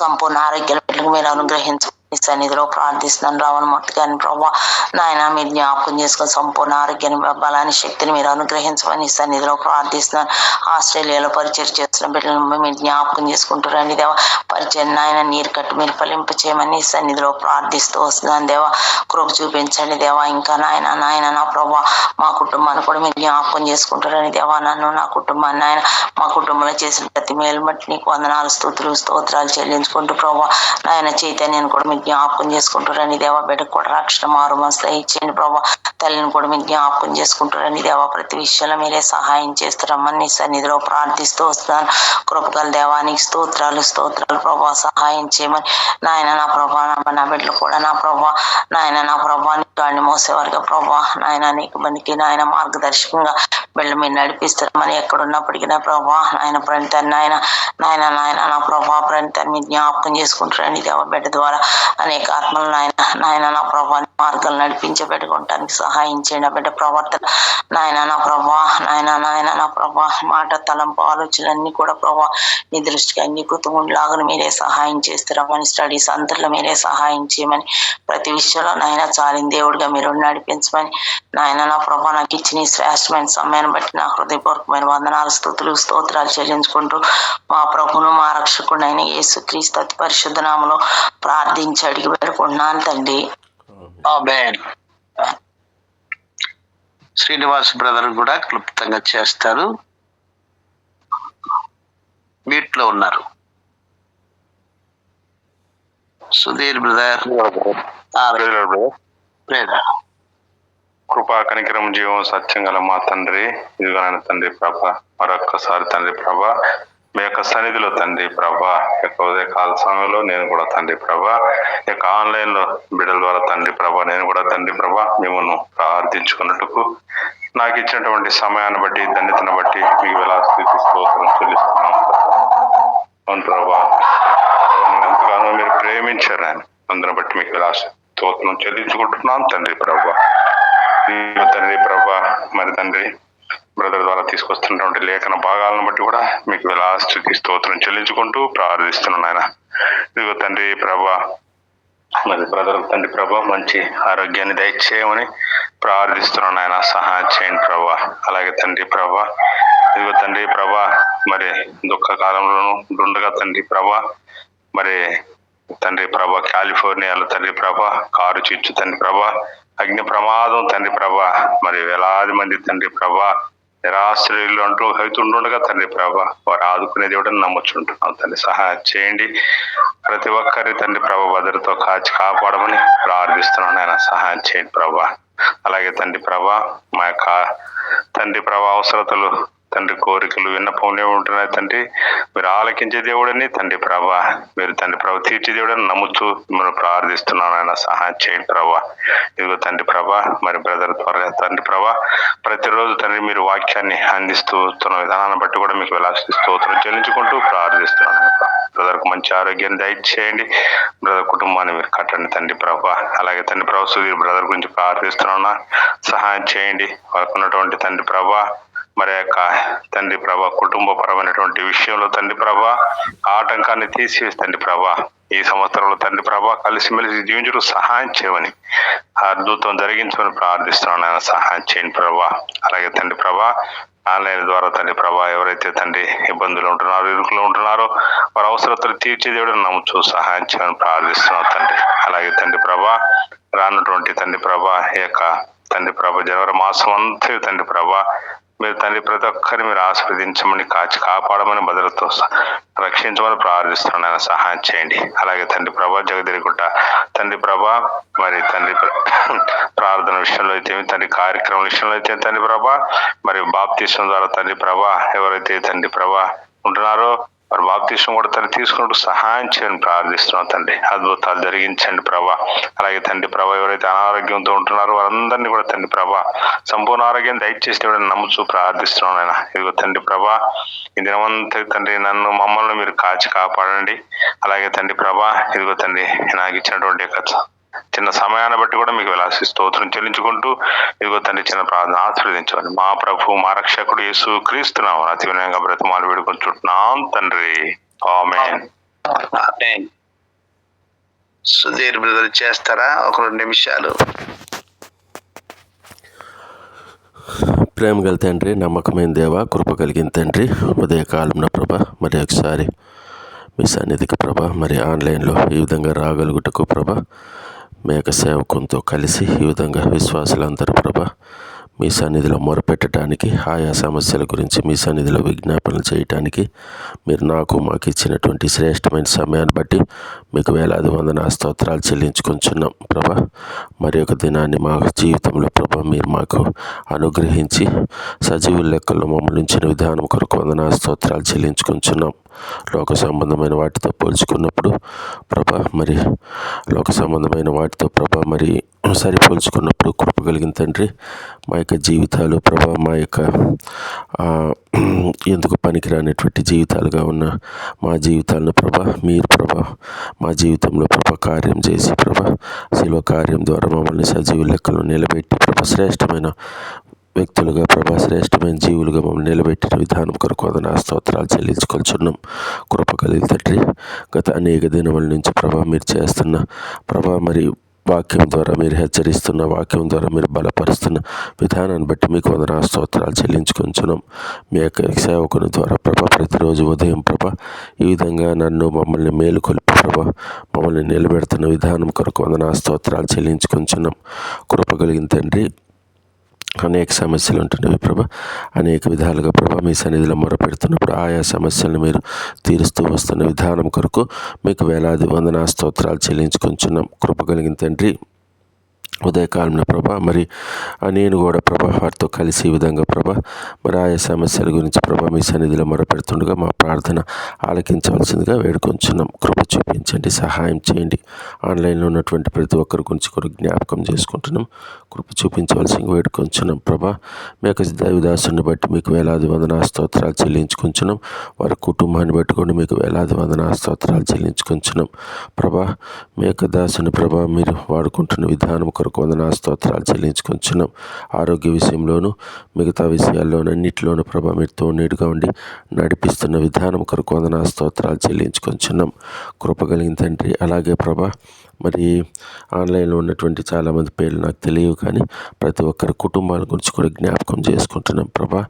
సంపూర్ణ ఆరోగ్యాల బిడ్డలకు మీరు అనుగ్రహించు సన్నిధిలో ప్రార్థిస్తున్నాను. రావణ మూర్తి గారిని ప్రభా నాయన మీరు జ్ఞాపకం చేసుకొని సంపూర్ణ ఆరోగ్యాన్ని బలాన్ని శక్తిని మీరు అనుగ్రహించమని సన్నిధిలో ప్రార్థిస్తున్నాను. ఆస్ట్రేలియాలో పరిచయం చేస్తున్న బిడ్డలను మీరు జ్ఞాపకం చేసుకుంటారండి దేవా. పరిచయం నాయన నీరు కట్టి మీరు ఫలింప చేయమని సన్నిధిలో ప్రార్థిస్తూ వస్తున్నాను దేవా. కృప చూపించండి దేవా. ఇంకా నాయన నా ప్రభా మా కుటుంబాన్ని కూడా మీరు జ్ఞాపకం చేసుకుంటారని దేవా. నన్ను నా కుటుంబాన్ని నాయన మా కుటుంబంలో చేసిన ప్రతి మేలు బట్టి నీకు వందనాలు స్తోత్రాలు చెల్లించుకుంటూ ప్రభా నాయన చైతన్యాన్ని కూడా జ్ఞాపకం చేసుకుంటారని దేవా. బిడ్డకు కూడా రక్షణ మారు మనసు ఇచ్చేయండి ప్రభా. తల్లిని కూడా మీరు జ్ఞాపకం చేసుకుంటారని దేవా. ప్రతి విషయంలో మీరే సహాయం చేస్తారమ్మని సన్నిధిలో ప్రార్థిస్తూ వస్తున్నాను. కృపగల దేవానికి స్తోత్రాలు ప్రభా. సహాయం చేయమని నాయన నా ప్రభా నా బిడ్డలు కూడా నా ప్రభా నాయన నా ప్రభా గాడిని మోసేవారుగా ప్రభా నాయన నీకు మనకి నాయన మార్గదర్శకంగా బిడ్డలు మీరు నడిపిస్తారమని ఎక్కడున్నప్పటికీ నా ప్రభా నాయన ప్రణితాన్ని నాయన నా ప్రభా ప్రణితాన్ని మీరు జ్ఞాపకం చేసుకుంటారని దేవా. బిడ్డ ద్వారా అనేక ఆత్మలు నాయన నా ప్రభా మార్గాలు నడిపించబెట్టుకోవటానికి సహాయం చేయండి. బిడ్డ ప్రవర్తన నాయన నా ప్రభా నాయన నా ప్రభా మాట తలంపు ఆలోచనలన్నీ కూడా ప్రభా నీ దృష్టికి అంగీకృతంలాగా మీరే సహాయం చేస్తారమ్మని స్టడీస్ అంతట్లో మీరే సహాయం చేయమని ప్రతి విషయంలో నాయన చాలిన దేవుడిగా మీరు నడిపించమని నాయన నా ప్రభా నాకు ఇచ్చిన ఈ శ్రేష్టమైన సమయాన్ని బట్టి నా హృదయపూర్వకమైన వందనాలు స్తోత్రాలు చెల్లించుకుంటూ మా ప్రభును మా రక్షకుడు అయిన యేసుక్రీస్తు అతి పరిశుద్ధ నామములో ప్రార్థించి అడిగి పెట్టుకుంటున్నాను తండ్రి. ఆమేన్. శ్రీనివాస్ బ్రదర్ కూడా క్లుప్తంగా చేస్తారు. మీట్లో ఉన్నారు సుధీర్ బ్రదర్. కృపా కనికరం జీవం సత్యం గల మా తండ్రి, ఇదిగో నాయన తండ్రి ప్రభా మరొక్కసారి తండ్రి ప్రభా మీ యొక్క సన్నిధిలో తండ్రి ప్రభా ఉదయకాల సమయంలో నేను కూడా తండ్రి ప్రభా ఈ యొక్క ఆన్లైన్ లో బిడ్డల ద్వారా తండ్రి ప్రభా నేను కూడా తండ్రి ప్రభా మిమ్మల్ని ప్రార్థించుకున్నట్టుకు నాకు ఇచ్చినటువంటి సమయాన్ని బట్టి ధన్యతను బట్టి మీకు ఎలా స్తోత్రం చెల్లిస్తున్నాం అవును ప్రభా. ఎంతగానో మీరు ప్రేమించారు ఆయన, అందుని బట్టి మీకు ఎలా స్తోత్రం చెల్లించుకుంటున్నాం తండ్రి ప్రభా. తండ్రి ప్రభా మరి తండ్రి బ్రదర్ ద్వారా తీసుకొస్తున్నటువంటి లేఖన భాగాలను బట్టి కూడా మీకు స్థుతి స్తోత్రం చెల్లించుకుంటూ ప్రార్థిస్తున్నాను ఆయన. ఇదిగో తండ్రి ప్రభా మరి బ్రదర్ తండ్రి ప్రభా మంచి ఆరోగ్యాన్ని దయచేయమని ప్రార్థిస్తున్నాను ఆయన. సహాయం చేయండి ప్రభా. అలాగే తండ్రి ప్రభా ఇదిగో తండ్రి ప్రభా మరి దుఃఖ కాలంలోనూ ఉండగా తండ్రి ప్రభా మరి తండ్రి ప్రభా కాలిఫోర్నియాలో తండ్రి ప్రభా కారు చిచ్చు తండ్రి ప్రభా అగ్ని ప్రమాదం తండ్రి ప్రభా మరి వేలాది మంది తండ్రి ప్రభా నిరాశ్రయులు అంటూ అవుతుండగా తండ్రి ప్రభా వారు ఆదుకునే దేవుడని నమ్ముచుంటున్నాం తండ్రి. సహాయం చేయండి. ప్రతి ఒక్కరి తండ్రి ప్రభా భద్రతో కాచి కాపాడమని ప్రార్థిస్తున్నాను. ఆయన సహాయం చేయండి ప్రభా. అలాగే తండ్రి ప్రభా మా యొక్క తండ్రి ప్రభా అవసరతలు తండ్రి కోరికలు విన్నపంలో ఉంటున్నాయి తండ్రి. మీరు ఆలకించే దేవుడని తండ్రి ప్రభా, మీరు తండ్రి ప్రభా తీర్చే దేవుడని నమ్ముతూ మిమ్మల్ని ప్రార్థిస్తున్నాను. ఆయన సహాయం చేయండి ప్రభా. ఇదిగో తండ్రి ప్రభా మరి బ్రదర్ త్వరగా తండ్రి ప్రభా ప్రతిరోజు తండ్రి మీరు వాక్యాన్ని అందిస్తున్న విధానాన్ని బట్టి కూడా మీకు స్తోత్రం చెల్లించుకుంటూ ప్రార్థిస్తున్నాను. బ్రదర్కు మంచి ఆరోగ్యాన్ని దయచేయండి. బ్రదర్ కుటుంబాన్ని మీరు కట్టండి తండ్రి ప్రభా. అలాగే తండ్రి ప్రభా సుధీర్ బ్రదర్ గురించి ప్రార్థిస్తున్నా, సహాయం చేయండి. వారికి ఉన్నటువంటి తండ్రి ప్రభా మరి యొక్క తండ్రి ప్రభా కుటుంబపరమైనటువంటి విషయంలో తండ్రి ప్రభా ఆటంకాన్ని తీసివేసి తండ్రి ప్రభా ఈ సంవత్సరంలో తండ్రి ప్రభా కలిసిమెలిసి జీవించడం సహాయం చేయమని అద్భుతం జరిగించమని ప్రార్థిస్తున్నాను. ఆయన సహాయం చేయండి ప్రభా. అలాగే తండ్రి ప్రభా ఆన్లైన్ ద్వారా తండ్రి ప్రభా ఎవరైతే తండ్రి ఇబ్బందులు ఉంటున్నారో ఇరుకులో ఉంటున్నారో వారి అవసరతలు తీర్చే దేవుడు నమ్ముచూ సహాయం చేయమని ప్రార్థిస్తున్నాం తండ్రి. అలాగే తండ్రి ప్రభా రానున్నటువంటి తండ్రి ప్రభా ఈ యొక్క తండ్రి ప్రభా జనవరి మాసం అంతా తండ్రి ప్రభా మీరు తండ్రి ప్రతి ఒక్కరిని మీరు ఆస్వాదించమని కాచి కాపాడమని భద్రతతో రక్షించమని ప్రార్థిస్తున్నాను. ఆయన సహాయం చేయండి. అలాగే తండ్రి ప్రభా జగదిరిగుట్ట తండ్రి ప్రభా మరి తండ్రి ప్రార్థన విషయంలో అయితే తండ్రి కార్యక్రమం విషయంలో అయితే తండ్రి ప్రభా మరి బాప్తిసం ద్వారా తండ్రి ప్రభా ఎవరైతే తండ్రి ప్రభా ఉంటున్నారో వారి బాప్తిసం కూడా తండ్రి తీసుకుంటూ సహాయం చేయని ప్రార్థిస్తున్నాం తండ్రి. అద్భుతాలు జరిగించండి ప్రభా. అలాగే తండ్రి ప్రభా ఎవరైతే అనారోగ్యంతో ఉంటున్నారో వారందరినీ కూడా తండ్రి ప్రభా సంపూర్ణ ఆరోగ్యం దయచేసి నమ్ముచూ ప్రార్థిస్తున్నాం ఆయన. ఇదిగో తండ్రి ప్రభా ఈ దినవంతా తండ్రి నన్ను మమ్మల్ని మీరు కాచి కాపాడండి. అలాగే తండ్రి ప్రభా ఇదిగో తండ్రి నాకు ఇచ్చినటువంటి యొక్క చిన్న సమయాన్ని బట్టి కూడా మీకు స్తోత్రం చెల్లించుకుంటూ ఇదిగో తండ్రి చిన్న ప్రార్థన ఆశీర్వదించండి. మా ప్రభు మా రక్షకుడు యేసు క్రీస్తున్నాం అతి వినయంగా బ్రతిమాలు వేడుకుంటున్నాం తండ్రి. ఆమేన్. సుధీర్ బ్రదర్ చేస్తారా ఒక 2 నిమిషాలు? ప్రేమ గల తండ్రి, నమ్మకమైన దేవ, కృప కలిగిన తండ్రి, ఉదయకాలంలో ప్రభా మరి ఒకసారి మీ సన్నిధికి ప్రభా మరి ఆన్లైన్లో ఈ విధంగా రాగలుగుటకు ప్రభా మీ యొక్క సేవకునితో కలిసి ఈ విధంగా విశ్వాసులందరూ ప్రభా మీ సన్నిధిలో మొరపెట్టడానికి ఆయా సమస్యల గురించి మీ సన్నిధిలో విజ్ఞాపనలు చేయటానికి మీరు మాకు ఇచ్చినటువంటి శ్రేష్టమైన సమయాన్ని బట్టి మీకు వేలాది వందన స్తోత్రాలు చెల్లించుకుంటున్నాం ప్రభా. మరి ఒక దినాన్ని మా జీవితంలో ప్రభా మీరు మాకు అనుగ్రహించి సజీవుల లెక్కల్లో మమ్మల్ని ఉంచిన విధానం కొరకు వందన స్తోత్రాలు చెల్లించుకుంటున్నాం. లోక సంబంధమైన వాటితో పోల్చుకున్నప్పుడు ప్రభా మరి లోక సంబంధమైన వాటితో ప్రభా మరి సరిపోల్చుకున్నప్పుడు కృప కలిగిన తండ్రి మా యొక్క జీవితాలు ప్రభా మా యొక్క ఎందుకు పనికిరానటువంటి జీవితాలుగా ఉన్న మా జీవితాలను ప్రభా మీరు ప్రభా మా జీవితంలో ప్రభా కార్యం చేసి ప్రభా శిలువ కార్యం ద్వారా మమ్మల్ని సజీవ లెక్కలు నిలబెట్టి ప్రభా శ్రేష్టమైన వ్యక్తులుగా ప్రభా శ్రేష్టమైన జీవులుగా మమ్మల్ని నిలబెట్టిన విధానం కొరకు వందన స్తోత్రాలు చెల్లించుకొంచున్నాం. కృప కలిగిన తండ్రి గత అనేక దినముల నుంచి ప్రభా మీరు చేస్తున్న ప్రభా మరి వాక్యం ద్వారా మీరు హెచ్చరిస్తున్న వాక్యం ద్వారా మీరు బలపరుస్తున్న విధానాన్ని బట్టి మీకు వందన స్తోత్రాలు చెల్లించుకొంచున్నాం. మీ యొక్క సేవకుని ద్వారా ప్రభా ప్రతిరోజు ఉదయం ప్రభా ఈ విధంగా మమ్మల్ని మేలుకొల్పి ప్రభా మమ్మల్ని నిలబెడుతున్న విధానం కొరకు వందన స్తోత్రాలు చెల్లించుకొంచున్నాం. కృప కలిగిన తండ్రి అనేక సమస్యలు ఉంటున్నవి ప్రభా. అనేక విధాలుగా ప్రభా మీ సన్నిధిలో మొరపెడుతున్నప్పుడు ఆయా సమస్యలను మీరు తీరుస్తూ వస్తున్న విధానం కొరకు మీకు వేలాది వందన స్తోత్రాలు చెల్లించుకుంటున్నాం. కృప కలిగిన తండ్రి ఉదయకాలంలో ప్రభా మరి నేను కూడా ప్రభా వారితో కలిసి ఈ విధంగా ప్రభా మరి ఆయా సమస్యల గురించి ప్రభా మీ సన్నిధిలో మొరపెడుతుండగా మా ప్రార్థన ఆలకించవలసిందిగా వేడుకొంచున్నాం. కృప చూపించండి, సహాయం చేయండి. ఆన్లైన్లో ఉన్నటువంటి ప్రతి ఒక్కరి గురించి కూడా జ్ఞాపకం చేసుకుంటున్నాం. కృప చూపించవలసిందిగా వేడుకొంచున్నాం ప్రభా. మీ యొక్క దైవదాసుని బట్టి మీకు వేలాది వందన స్తోత్రాలు చెల్లించుకుంటున్నాం. వారి కుటుంబాన్ని బట్టుకొని మీకు వేలాది వందన స్తోత్రాలు చెల్లించుకుంటున్నాం ప్రభా. మీ యొక్క దాసుని ప్రభా మీరు వాడుకుంటున్న విధానం కొరకు వందన స్తోత్రాలు చెల్లించుకుంటున్నాం. ఆరోగ్య విషయంలోనూ మిగతా విషయాల్లోనూ అన్నింటిలోనూ ప్రభా మీరు తోడుగా ఉండి నడిపిస్తున్న విధానం కొరకు వందన స్తోత్రాలు చెల్లించుకుంటున్నాం. కృప కలిగిన తండ్రి అలాగే ప్రభా మరి ఆన్లైన్లో ఉన్నటువంటి చాలామంది పేర్లు నాకు తెలియవు, కానీ ప్రతి ఒక్కరి కుటుంబాల గురించి కూడా జ్ఞాపకం చేసుకుంటున్నాం ప్రభా.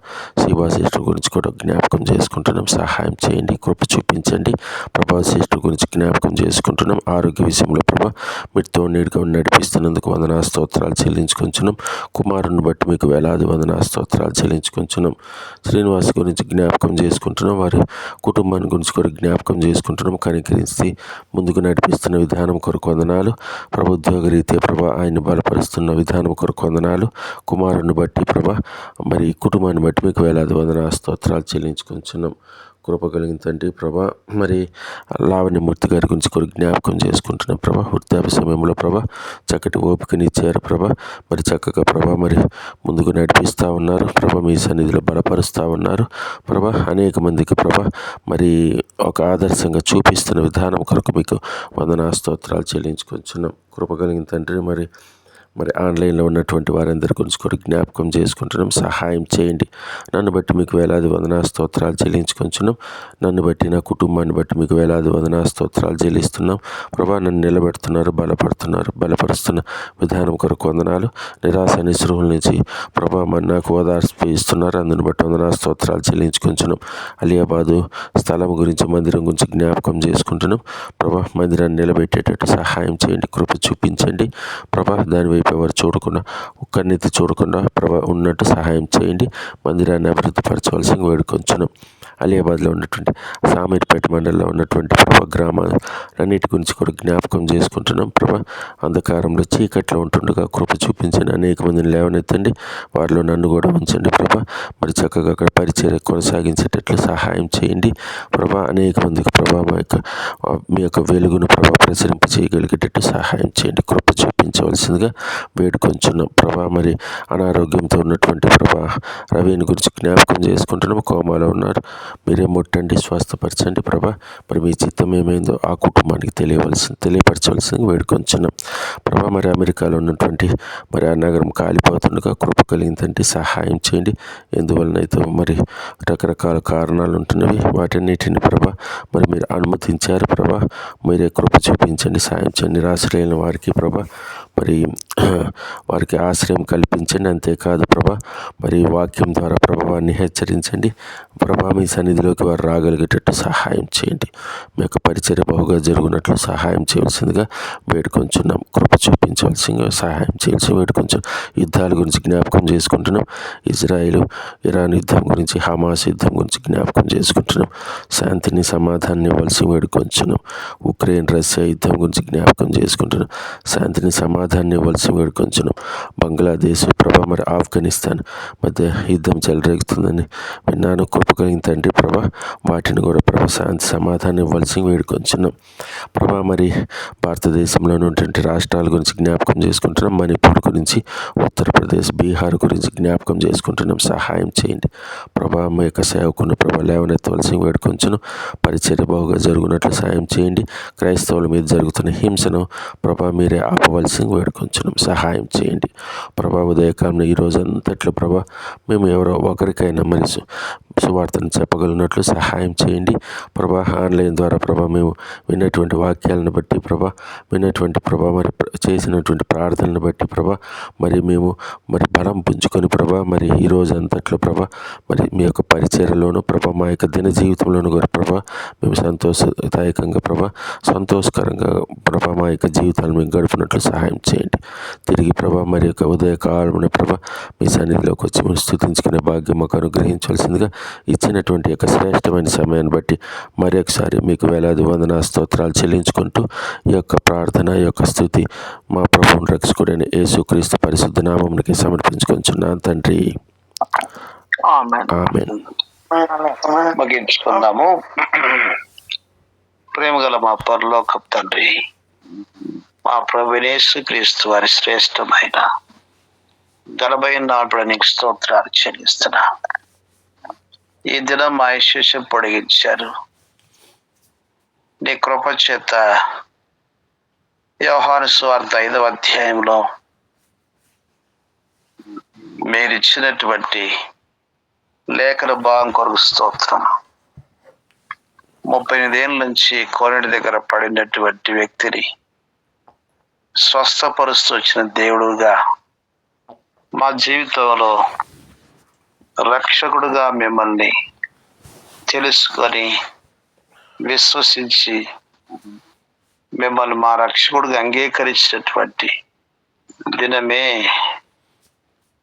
శివా సిస్టర్ గురించి కూడా జ్ఞాపకం చేసుకుంటున్నాం. సహాయం చేయండి, కృప చూపించండి ప్రభా. సిస్టర్ గురించి జ్ఞాపకం చేసుకుంటున్నాం. ఆరోగ్య విషయంలో ప్రభా మీరు తోడుగా నడిపిస్తున్నందుకు వందనా స్తోత్రాలు చెల్లించుకుంటున్నాం. కుమారుని బట్టి మీకు వేలాది వందనా స్తోత్రాలు చెల్లించుకుంటున్నాం. శ్రీనివాస్ గురించి జ్ఞాపకం చేసుకుంటున్నాం. వారి కుటుంబాన్ని గురించి కూడా జ్ఞాపకం చేసుకుంటున్నాం. కనికరించి ముందుకు నడిపిస్తున్న విధానం కొరకు వందనాలు ప్రభు. ఉద్యోగ రీత్యా ప్రభా ఆయన బలపరుస్తున్న విధానం కొరకు వందనాలు. కుమారుని బట్టి ప్రభా మరి కుటుంబాన్ని బట్టి మీకు వేలాది వందనా స్తోత్రాలు చెల్లించుకుంటున్నాం. కృప కలిగిన తండ్రి ప్రభా. మరి లావణ్యమూర్తి గారి గురించి కూడా జ్ఞాపకం చేసుకుంటున్నాం ప్రభా. వృద్ధాప్య సమయంలో ప్రభా చక్కటి ఓపికనిచ్చారు ప్రభా. మరి చక్కగా ప్రభా మరి ముందుకు నడిపిస్తూ ఉన్నారు ప్రభా. మీ సన్నిధిలో బలపరుస్తూ ఉన్నారు ప్రభా. అనేక మందికి ప్రభా మరి ఒక ఆదర్శంగా చూపిస్తున్న విధానం కొరకు మీకు వందనా స్తోత్రాలు చెల్లించుకుంటున్నాం. కృప కలిగిన తండ్రి మరి ఆన్లైన్లో ఉన్నటువంటి వారందరి గురించి కూడా జ్ఞాపకం చేసుకుంటున్నాం. సహాయం చేయండి. నన్ను బట్టి మీకు వేలాది వందనా స్తోత్రాలు చెల్లించుకుంటున్నాం. నన్ను బట్టి నా కుటుంబాన్ని బట్టి మీకు వేలాది వందనా స్తోత్రాలు చెల్లిస్తున్నాం ప్రభా. నన్ను నిలబెడుతున్నారు, బలపరుస్తున్న విధానం కొరకు వందనాలు. నిరాశ నిస్పృహల నుంచి ప్రభా మరి నాకు ఓదార్పు ఇస్తున్నారు. అందుని బట్టి వందనా స్తోత్రాలు చెల్లించుకుంటున్నాం. అలియాబాదు స్థలం గురించి, మందిరం గురించి జ్ఞాపకం చేసుకుంటున్నాం ప్రభా. మందిరాన్ని నిలబెట్టేటట్టు సహాయం చేయండి, కృప చూపించండి ప్రభా. దాని వైపు ఎవరు చూడకుండా, ఒక్కరినైతే చూడకుండా ప్రభా ఉన్నట్టు సహాయం చేయండి. మందిరాన్ని అభివృద్ధిపరచవలసింది వేడుకొంచున్నాం. అలియాబాద్లో ఉన్నటువంటి సామీర్పేట మండలంలో ఉన్నటువంటి ప్రభా గ్రామాలన్నిటి గురించి కూడా జ్ఞాపకం చేసుకుంటున్నాం ప్రభా. అంధకారంలో చీకట్లో ఉంటుండగా కృప చూపించండి. అనేక మందిని లేవనెత్తండి, వారిలో నన్ను కూడా ఉంచండి ప్రభా. మరి చక్కగా అక్కడ పరిచర్య కొనసాగించేటట్లు సహాయం చేయండి ప్రభా. అనేక మందికి ప్రభా మీ యొక్క వెలుగును ప్రభా ప్రసరింప చేయగలిగేటట్టు సహాయం చేయండి, కృప చూపించవలసిందిగా వేడుకొంచున్నాం ప్రభా. మరి అనారోగ్యంతో ఉన్నటువంటి ప్రభా రవిని గురించి జ్ఞాపకం చేసుకుంటున్నాం. కోమాలో ఉన్నారు, మీరే ముట్టండి, స్వస్థపరచండి ప్రభా. మరి మీ చిత్తం ఏమైందో ఆ కుటుంబానికి తెలియపరచవలసింది వేడుకొంచున్నాం ప్రభా. మరి అమెరికాలో ఉన్నటువంటి మరి ఆ నగరం కాలిపోతుండగా కృప కలిగిందంటే సహాయం చేయండి. ఎందువలనైతే మరి రకరకాల కారణాలు ఉంటున్నవి, వాటన్నిటిని ప్రభా మరి మీరు అనుమతించారు ప్రభా. మీరే కృప చూపించండి, సాయం చేయండి. నిరాశ్రయులైన వారికి ప్రభా మరి వారికి ఆశ్రయం కల్పించండి. అంతేకాదు ప్రభా మరి వాక్యం ద్వారా ప్రభావాన్ని హెచ్చరించండి ప్రభా. మీ సన్నిధిలోకి వారు రాగలిగేటట్టు సహాయం చేయండి. మీ యొక్క పరిచర్య బహుగా జరుగునట్లు సహాయం చేయవలసిందిగా వేడుకొంచున్నాం. కృప చూపించవలసిందిగా సహాయం చేయాల్సి వేడుకొంచున్నాం. యుద్ధాల గురించి జ్ఞాపకం చేసుకుంటున్నాం. ఇజ్రాయిల్ ఇరాన్ యుద్ధం గురించి, హమాస్ యుద్ధం గురించి జ్ఞాపకం చేసుకుంటున్నాం. శాంతిని, సమాధానాన్ని ఇవ్వాల్సి వేడుకొంచున్నాం. ఉక్రెయిన్ రష్యా యుద్ధం గురించి జ్ఞాపకం చేసుకుంటున్నాం. శాంతిని, సమాధానాన్ని ఇవ్వాల్సి వేడుకొంచున్నాం. బంగ్లాదేశ్ ప్రభా మరి ఆఫ్ఘనిస్తాన్ మధ్య యుద్ధం చెలరేగుతుందని విన్నాను. కృప కలిగిన తండ్రి ప్రభా, వాటిని కూడా ప్రభా శాంతి సమాధానం ఇవ్వాల్సి వేడుకొంచున్నాం ప్రభా. మరి భారతదేశంలో ఉన్నటువంటి రాష్ట్రాల గురించి జ్ఞాపకం చేసుకుంటున్నాం. మణిపూర్ గురించి, ఉత్తరప్రదేశ్, బీహార్ గురించి జ్ఞాపకం చేసుకుంటున్నాం. సహాయం చేయండి ప్రభా. మా యొక్క సేవకుని ప్రభా లేవనెత్తవలసి వేడుకొంచును. పరిచర్య బాగుగా జరుగునట్లు సాయం చేయండి. క్రైస్తవుల మీద జరుగుతున్న హింసను ప్రభా మీరే ఆపవలసి వేడుకొంచున్నాం. సహాయం చేయండి ప్రభా. ఉదయకాలం ఈ రోజంతట్లో ప్రభా మేము ఎవరో ఒకరికైనా మరి సువార్తను చెప్పగలిగినట్లు సహాయం చేయండి ప్రభా. ఆన్లైన్ ద్వారా ప్రభా మేము విన్నటువంటి వాక్యాలను బట్టి ప్రభా, విన్నటువంటి ప్రభా మరి చేసినటువంటి ప్రార్థనలను బట్టి ప్రభా మరి మేము మరి బలం పుంజుకొని ప్రభా మరి ఈ రోజు అంతట్లో ప్రభా మరి మీ యొక్క పరిచర్యలోను ప్రభా మా యొక్క దిన జీవితంలోను కూడా ప్రభా మేము సంతోషదాయకంగా ప్రభా సంతోషకరంగా ప్రభా మా యొక్క జీవితాలను మేము గడిపినట్లు సహాయం చేయండి. తిరిగి ప్రభా మరి యొక్క ఉదయకాలమున ప్రభా మీ సన్నిధిలోకి వచ్చి మేము స్తుతించుకునే భాగ్యం మాకు అనుగ్రహించవలసిందిగా ఇచ్చినటువంటి యొక్క శ్రేష్టమైన సమయాన్ని బట్టి మరి ఒకసారి మీకు వేలాది వందనా స్తోత్రాలు చెల్లించుకుంటూ ఈ యొక్క ప్రార్థన, ఈ యొక్క స్తుతి మా ప్రభువుని రక్షకుడైన యేసుక్రీస్తు పరిశుద్ధ నామమునకి సమర్పించుకొంచున్నాను తండ్రి. ఆమేన్. ముగించుకుందాము. ప్రేమగల మా పరలోకపు తండ్రి, మా ప్రభువైన యేసుక్రీస్తు వారి శ్రేష్టమైన ఘనమైన నామమున నీకు స్తోత్రాలు చెల్లిస్తున్నా. ఈ దినం మా ఆయుష్యం పొడిగించారు. నీ కృప చేత యోహాను సువార్త 5వ అధ్యాయంలో మీరు ఇచ్చినటువంటి లేఖన భాగం కొరకు స్తోత్రం. 38 ఏళ్ళ నుంచి కోనేటి దగ్గర పడినటువంటి వ్యక్తిని స్వస్థపరుస్తూ వచ్చిన దేవుడుగా, మా జీవితంలో రక్షకుడుగా మిమ్మల్ని తెలుసుకొని విశ్వసించి మిమ్మల్ని మా రక్షకుడిగా అంగీకరించినటువంటి దినమే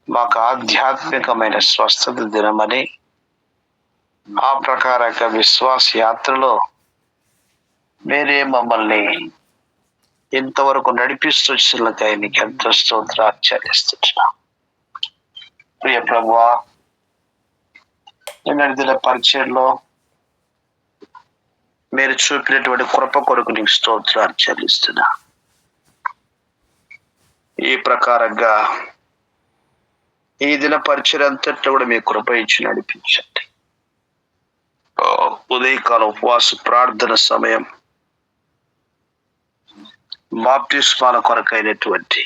మాకు ఆధ్యాత్మికమైన స్వస్థత దినమని, ఆ ప్రకారంగా విశ్వాస యాత్రలో మీరే మమ్మల్ని ఇంతవరకు నడిపిస్తూ వచ్చినకై నీకు ఎంతో స్తోత్రాలు చెల్లిస్తున్నాం. ప్రియ ప్రభువా, నిన్నటి దిన పరిచయంలో మీరు చూపినటువంటి కృప కొరకు నీకు స్తోత్రాలు చెల్లిస్తున్నా. ఈ ప్రకారంగా ఈ దిన పరిచయం అంతట్లో కూడా మీ కృప ఇచ్చి నడిపించండి. ఉదయకాలం ఉపవాస ప్రార్థన సమయం, బాప్తిస్మాల కొరకైనటువంటి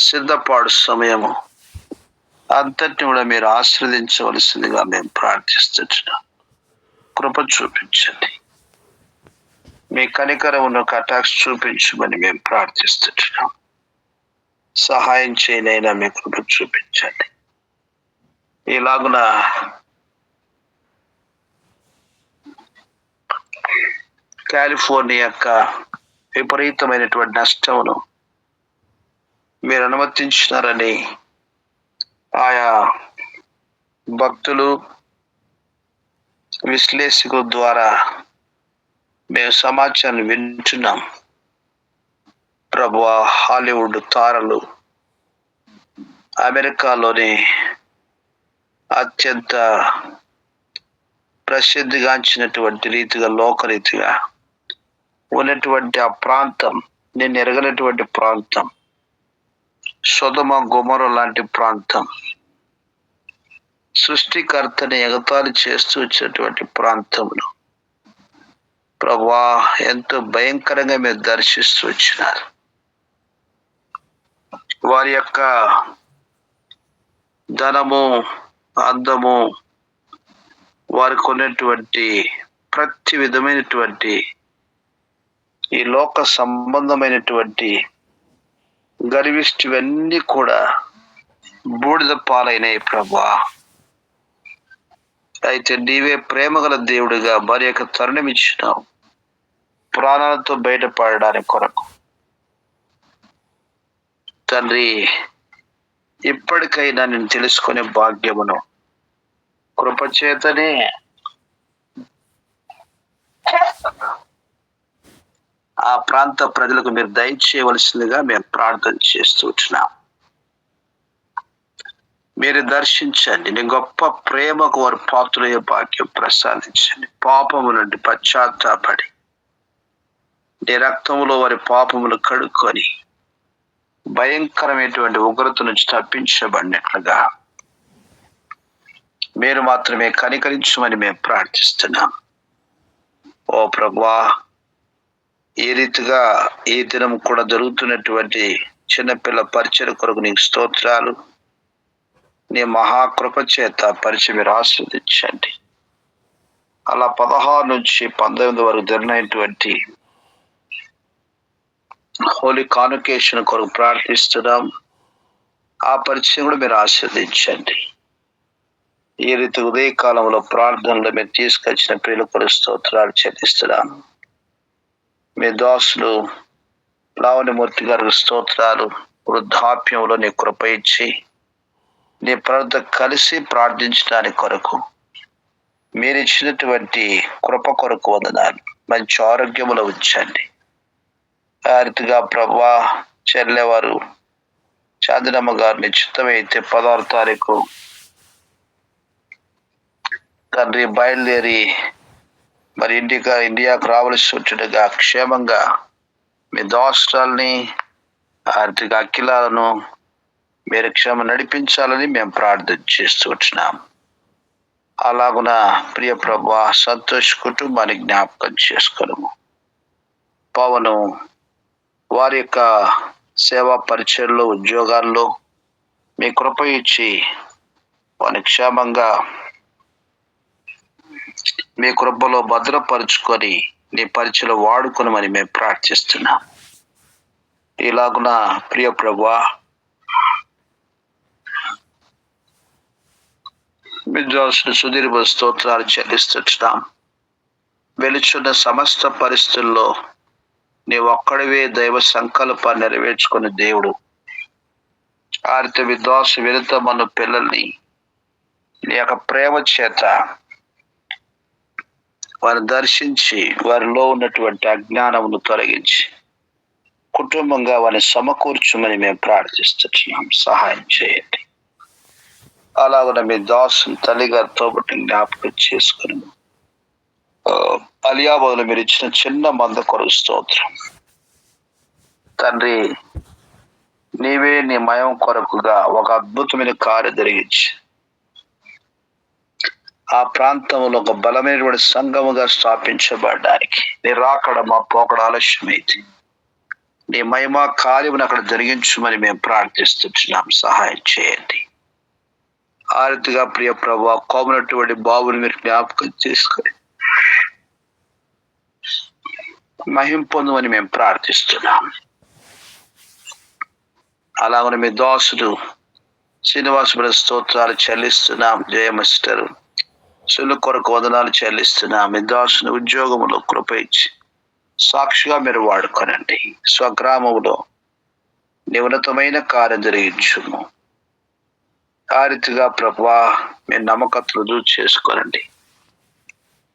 సిద్ధపాడు సమయము అంతటిని కూడా మీరు ఆశీర్వదించవలసిందిగా మేము ప్రార్థిస్తున్నాం. కృప చూపించండి. మీ కనికరమును కటాక్ష చూపించమని మేము ప్రార్థిస్తున్నాం. సహాయం చేయనైనా మీ కృప చూపించండి. ఇలాగున కాలిఫోర్నియా యొక్క విపరీతమైనటువంటి నష్టమును మీరు అనుమతించినారని ఆయా భక్తులు, విశ్లేషకుల ద్వారా మేము సమాచారాన్ని వింటున్నాం. ప్రభువా, హాలీవుడ్ తారలు, అమెరికాలోని అత్యంత ప్రసిద్ధిగాంచినటువంటి రీతిగా, లోకరీతిగా ఉన్నటువంటి ఆ ప్రాంతం, నేను ఎరగనటువంటి ప్రాంతం, సొదొమ గొమొర లాంటి ప్రాంతం, సృష్టికర్తని ఎగతాళి చేస్తూ వచ్చినటువంటి ప్రాంతంలో ప్రభువా ఎంతో భయంకరంగా మీరు దర్శిస్తూ వచ్చినారు. వారి యొక్క ధనము, అందము, వారికి ఉన్నటువంటి ప్రతి విధమైనటువంటి ఈ లోక సంబంధమైనటువంటి గర్విష్టివన్నీ కూడా బూడిద పాలైనాయి ప్రభువా. అయితే నీవే ప్రేమగల దేవుడిగా మరి యొక్క తరుణం ఇచ్చినావు ప్రాణాలతో బయటపడడానికి కొరకు. తండ్రి, ఇప్పటికైనా నేను తెలుసుకునే భాగ్యమును కృపచేతనే ఆ ప్రాంత ప్రజలకు మీరు దయచేయవలసిందిగా మేము ప్రార్థన చేస్తూ ఉంటున్నాం. మీరు దర్శించండి. నీ గొప్ప ప్రేమకు వారు పాత్రయ్యే భాగ్యం ప్రసాదించండి. పాపము నుండి పశ్చాత్తాపడి నీ రక్తములో వారి పాపములు కడుక్కొని భయంకరమైనటువంటి ఉగ్రత నుంచి తప్పించబడినట్లుగా మీరు మాత్రమే కనికరించమని మేము ప్రార్థిస్తున్నాం. ఓ ప్రభువా, ఈ రీతిగా ఈ దినం కూడా జరుగుతున్నటువంటి చిన్నపిల్ల పరిచయ కొరకు నీకు స్తోత్రాలు. నీ మహాకృప చేత పరిచయం మీరు ఆస్వాదించండి. అలా 16 నుంచి 19 వరకు జరిగినటువంటి హోలీ కాన్వకేషన్ కొరకు ప్రార్థిస్తున్నాం. ఆ పరిచయం కూడా మీరు ఆస్వాదించండి. ఈ రీతి ఉదయకాలంలో ప్రార్థనలో మీరు తీసుకొచ్చిన ప్రియుల కొరకు స్తోత్రాలు చెల్లిస్తున్నాను. మీ దాసులు లావణ్యమూర్తి గారికి స్తోత్రాలు. వృద్ధాప్యంలో నీ కృప ఇచ్చి నీ ప్రజలతో కలిసి ప్రార్థించడానికి కొరకు మీరు ఇచ్చినటువంటి కృప కొరకు వందనాలు. మంచి ఆరోగ్యములో ఉంచండి. ఆ రీతిగా ప్రభువా, చెల్లెవారు చాందినమ్మ గారు నిశ్చితమైతే 16 తారీఖు తండ్రి బయలుదేరి మరి ఇండియాకు రావలసి ఉంటుండగా క్షేమంగా మీ దాసురాల్ని, ఆర్థిక అఖిలాలను మీరు క్షేమ నడిపించాలని మేము ప్రార్థన చేస్తూ ఉంటున్నాం. అలాగున ప్రియ ప్రభువా, సంతోష్ కుటుంబాన్ని జ్ఞాపకం చేసుకోవడము, పవను వారి యొక్క సేవా పరిచయంలో, ఉద్యోగాల్లో మీ కృప ఇచ్చి వారిని క్షేమంగా మీ కృపలో భద్రపరుచుకొని నీ పరిచయలో వాడుకొనమని మేము ప్రార్థిస్తున్నాం. ఇలాగున ప్రియ ప్రభువా, మీ దాసుని సుదీర్ఘ స్తోత్రాలు చెల్లిస్తున్నాం. వెలుచున్న సమస్త పరిస్థితుల్లో నీ ఒక్కడివే దైవ సంకల్పాన్ని నెరవేర్చుకునే దేవుడు. ఆరిత విద్వాసు విరుత మన పిల్లల్ని నీ యొక్క ప్రేమ చేత వారిని దర్శించి వారిలో ఉన్నటువంటి అజ్ఞానమును తొలగించి కుటుంబంగా వారిని సమకూర్చుమని మేము ప్రార్థిస్తున్నాం. సహాయం చేయండి. అలాగ మీ దాసుని తల్లిగారితో బట్టి జ్ఞాపకం చేసుకుని అలియాబాదులో మీరు ఇచ్చిన చిన్న మంద కొరకు స్తోత్రం. తండ్రి, నీవే నీ మయం కొరకుగా ఒక అద్భుతమైన కార్యం జరిగించి ఆ ప్రాంతంలో ఒక బలమైనటువంటి సంఘముగా స్థాపించబడడానికి నీ రాకడ మా పోకడ ఆలస్యమైంది. నీ మహిమా కార్యమును అక్కడ జరిగించమని మేము ప్రార్థిస్తున్నాం. సహాయం చేయండి. ఆ రీతిగా ప్రియ ప్రభువా, కోమనటువంటి బాబుని మీరు జ్ఞాపకం చేసుకొని మహిమ పొందమని మేము ప్రార్థిస్తున్నాం. అలాగని మీ దాసుడు శ్రీనివాస స్తోత్రాలు చెల్లిస్తున్నాం. జయమిస్టర్ సులు కొరకు వదనాలు చెల్లిస్తున్నాం. మీ దాసుని ఉద్యోగములో కృప ఇచ్చి సాక్షిగా మీరు వాడుకోనండి. స్వగ్రామములో నివృతమైన కార్యం జరిగించుము. ఆ రీతిగా ప్రభువా, మీ నమ్మకత్వం రుజువు చేసుకోనండి.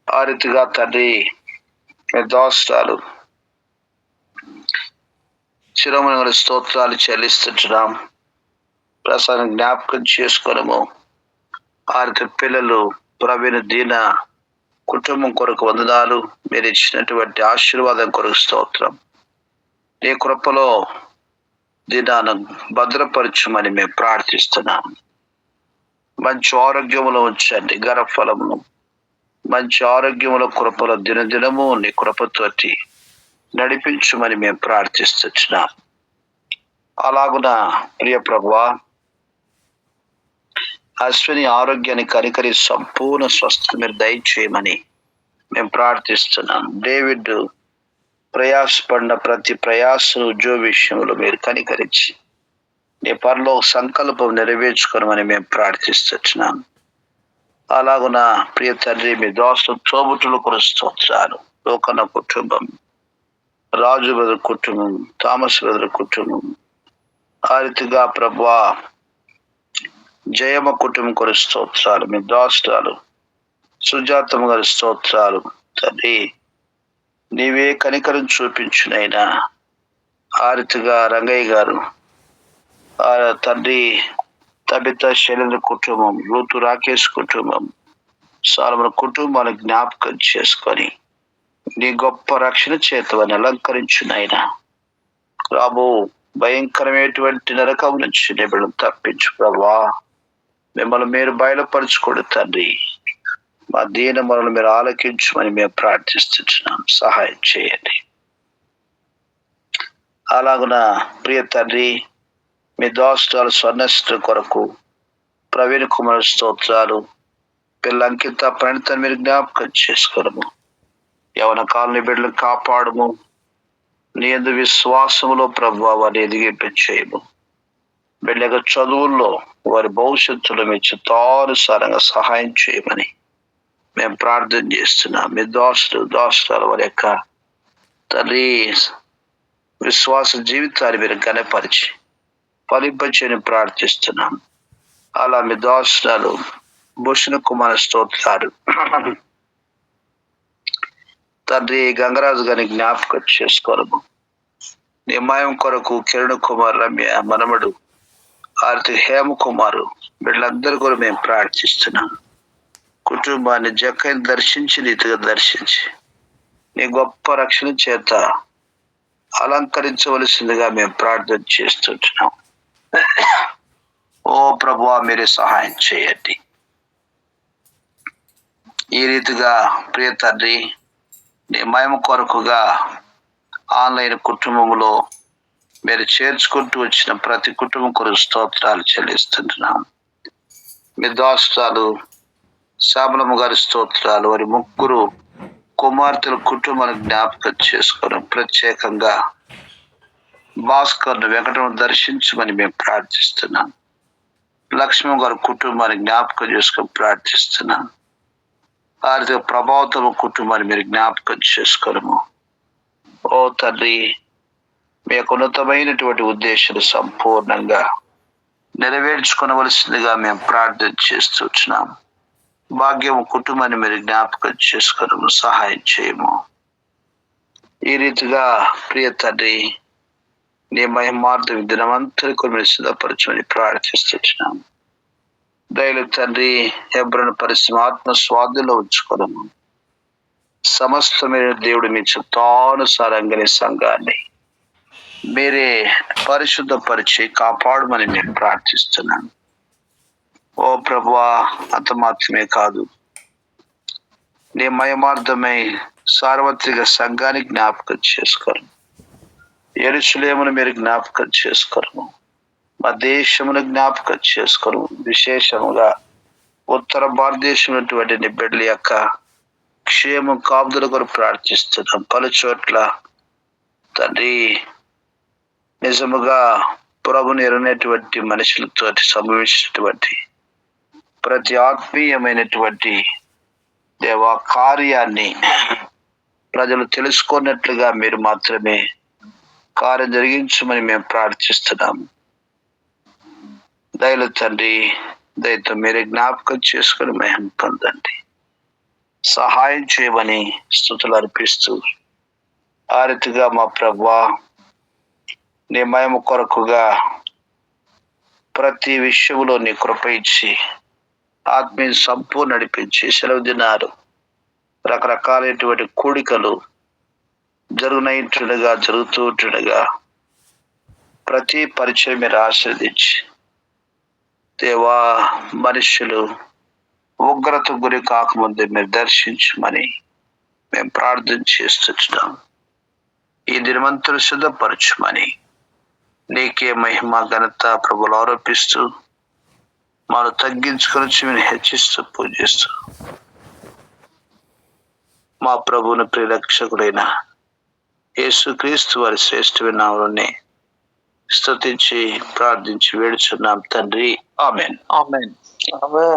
ఆ రీతిగా తండ్రి, మీ దాసురాలు శిరోమణి స్తోత్రాలు చెల్లిస్తున్నాం. ప్రసాదం జ్ఞాపకం చేసుకోనము. ఆ రీతి పిల్లలు ప్రవీణ దీన కుటుంబం కొరకు వందనాలు. మీరు ఇచ్చినటువంటి ఆశీర్వాదం కొరకు స్తోత్రం. నీ కృపలో దీనాన్ని భద్రపరచుమని మేము ప్రార్థిస్తున్నాం. మంచి ఆరోగ్యములో ఉంచండి. గర్భఫలమును మంచి ఆరోగ్యముల కృపలో దినదినము నీ కృపతోటి నడిపించుమని మేము ప్రార్థిస్తున్నాం. అలాగున ప్రియ ప్రభువా, అశ్విని ఆరోగ్యాన్ని కనికరి సంపూర్ణ స్వస్థత మీరు దయచేయమని మేము ప్రార్థిస్తున్నాం. డేవిడ్ ప్రయాసపడిన ప్రతి ప్రయాసను ఉద్యోగ విషయంలో మీరు కనికరించి నీ పనిలో సంకల్పం నెరవేర్చుకోనమని మేము ప్రార్థిస్తున్నాం. అలాగున ప్రియ తండ్రి, మీ దోస్తు తోబుట్టులు కొరుస్తోత్రాలు. లోకన్న కుటుంబం, రాజు బ్రదర్ కుటుంబం, థామస్ బ్రదర్ కుటుంబం, ఆ రీతిగా ప్రభువా జయమ కుటుంబం కొరకు స్తోత్రాలు. మీ దాస్తురాలు సుజాతమ్మ గారి స్తోత్రాలు. తండ్రి, నీవే కనికరం చూపించునైనా. ఆ రీతిగా రంగయ్య గారు, ఆ తండ్రి తబిత శైలేంద్ర కుటుంబం, రూతు రాకేష్ కుటుంబం, సాలమన్ కుటుంబాన్ని జ్ఞాపకం చేసుకొని నీ గొప్ప రక్షణ చేతవని అలంకరించునైనా. రాబో భయంకరమైనటువంటి నరకం నుంచి నిబిడం తప్పించు ప్రభువా. మిమ్మల్ని మీరు బయలుపరచుకోడు తండ్రి. మా దీన మనల్ని మీరు ఆలకించమని మేము ప్రార్థిస్తున్నాం. సహాయం చేయండి. అలాగున ప్రియ తండ్రి, మీ దాస్తురాలు స్వర్ణస్త్ర కొరకు ప్రవీణ్ కుమార్ స్తోత్రాలు. పిల్ల అంకిత ప్రణితను మీరు జ్ఞాపకం చేసుకోవడము. యవన కాలనీ బిడ్డలను కాపాడము. నీ యందు విశ్వాసములో ప్రభువా వారిని ఎదిగింపచేయము. బిడ్డల చదువుల్లో వారి భవిష్యత్తులో మీ చిత్తానుసారంగా సహాయం చేయమని మేము ప్రార్థన చేస్తున్నాం. మీ దాసురాలు వారి యొక్క తండ్రి విశ్వాస జీవితాన్ని మీరు గణపరిచి ఫలింపచేయని ప్రార్థిస్తున్నాం. అలా మీ దాసురాలు భూషణ కుమార్ స్తోత్రాలు. తండ్రి గంగరాజు గారిని జ్ఞాపకం చేసుకోవడము. నిమాయం కొరకు కిరణ్ కుమార్, రమ్య మనమడు, ఆర్తి హేమ కుమారు వీళ్ళందరూ కూడా మేము ప్రార్థిస్తున్నాం. కుటుంబాన్ని జక్కని దర్శించి రీతిగా దర్శించి నీ గొప్ప రక్షణ చేత అలంకరించవలసిందిగా మేము ప్రార్థన చేస్తుంటున్నాం. ఓ ప్రభువా, మీరే సహాయం చేయండి. ఈ రీతిగా ప్రియ తండ్రి, నీ మహిమ కొరకుగా ఆన్లైన్ కుటుంబంలో మీరు చేర్చుకుంటూ వచ్చిన ప్రతి కుటుంబం కొరకు స్తోత్రాలు చెల్లిస్తుంటున్నాం. మీ దాసురాలు శాబలమ్మ గారి స్తోత్రాలు. వారి ముగ్గురు కుమార్తెల కుటుంబాన్ని జ్ఞాపకం చేసుకోవడం, ప్రత్యేకంగా భాస్కర్ను వెంకటను దర్శించమని మేము ప్రార్థిస్తున్నాం. లక్ష్మణ్ గారి కుటుంబాన్ని జ్ఞాపకం చేసుకొని ప్రార్థిస్తున్నాం. ఆర్థిక ప్రభావితం కుటుంబాన్ని మీరు జ్ఞాపకం చేసుకోలేము. ఓ తండ్రి, మీ యొక్క ఉన్నతమైనటువంటి ఉద్దేశాలు సంపూర్ణంగా నెరవేర్చుకోవలసిందిగా మేము ప్రార్థన చేస్తున్నాం. భాగ్యము కుటుంబాన్ని మీరు జ్ఞాపకం చేసుకోవడము సహాయం చేయము. ఈ రీతిగా ప్రియ తండ్రి, నీ మహిమార్థం దినమంతరికి మీరు సిద్ధపరచమని ప్రార్థిస్తున్నాం. దయలు తండ్రి, హెబ్రోను పరిశ్రమ ఆత్మ స్వాధీనంలో ఉంచుకోవడము, సమస్తమైన దేవుడు మీ చిత్తానుసారంగా సంఘాన్ని మీరే పరిశుద్ధపరిచి కాపాడమని నేను ప్రార్థిస్తున్నాను. ఓ ప్రభువా, అంత మాత్రమే కాదు, నీ మహిమార్థమై సార్వత్రిక సంఘాన్ని జ్ఞాపకం చేసుకోరు. యెరూషలేమును మీరు జ్ఞాపకం చేసుకోరు. మా దేశమును జ్ఞాపకం చేసుకోరు. విశేషముగా ఉత్తర భారతదేశం నీ బిడ్డల యొక్క క్షేమం కాపుదల కొరకు ప్రార్థిస్తున్నాం. పలు చోట్ల తండ్రి నిజముగా ప్రభుని ఎరునటువంటి మనుషులతో సంభవించినటువంటి ప్రతి ఆత్మీయమైనటువంటి దేవా కార్యాన్ని ప్రజలు తెలుసుకున్నట్లుగా మీరు మాత్రమే కార్యం జరిగించమని మేము ప్రార్థిస్తున్నాము. దయలు తండ్రి, దయతో మీరే జ్ఞాపకం చేసుకుని మహిమ పొందండి. సహాయం చేయమని స్తుతులు అర్పిస్తూ, ఆ రీతిగా మా ప్రభువా నీ మహిమ కొరకుగా ప్రతి విషయంలో నీ కృప ఇచ్చి ఆత్మీయ సంపూర్ణ నడిపించి సెలవు దినాలు రకరకాలైనటువంటి కూడికలు జరుగుతుండగా ప్రతి పరిచయం మీరు ఆశ్రదించి దేవా మనుషులు ఉగ్రత గురి కాకముందే మీరు దర్శించమని మేము ప్రార్థన చేస్తున్నాం. ఈ దినమంతులు సిద్ధపరచమని నీకే మహిమ ఘనత ప్రభులు ఆరోపిస్తూ మనం తగ్గించుకొని మేము హెచ్చిస్తూ పూజిస్తూ మా ప్రభువుని ప్రియరక్షకుడైన యేసుక్రీస్తు వారి శ్రేష్టమైన నామములోనే స్తుతించి ప్రార్థించి వేడుచున్నాం తండ్రి. ఆమేన్. ఆమేన్.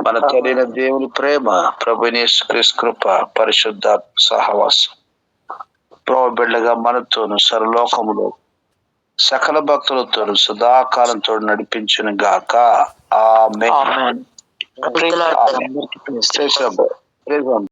మన తల్లిన దేవుని ప్రేమ, ప్రభువైన యేసుక్రీస్తు కృప, పరిశుద్ధ సహవాసం ప్రభు బిడ్డగా మనతోను సర్వలోకములో సకల భక్తులతోను సదాకాలంతో నడిపించును గాక. ఆమేన్. ఆమేన్. ఆమేన్.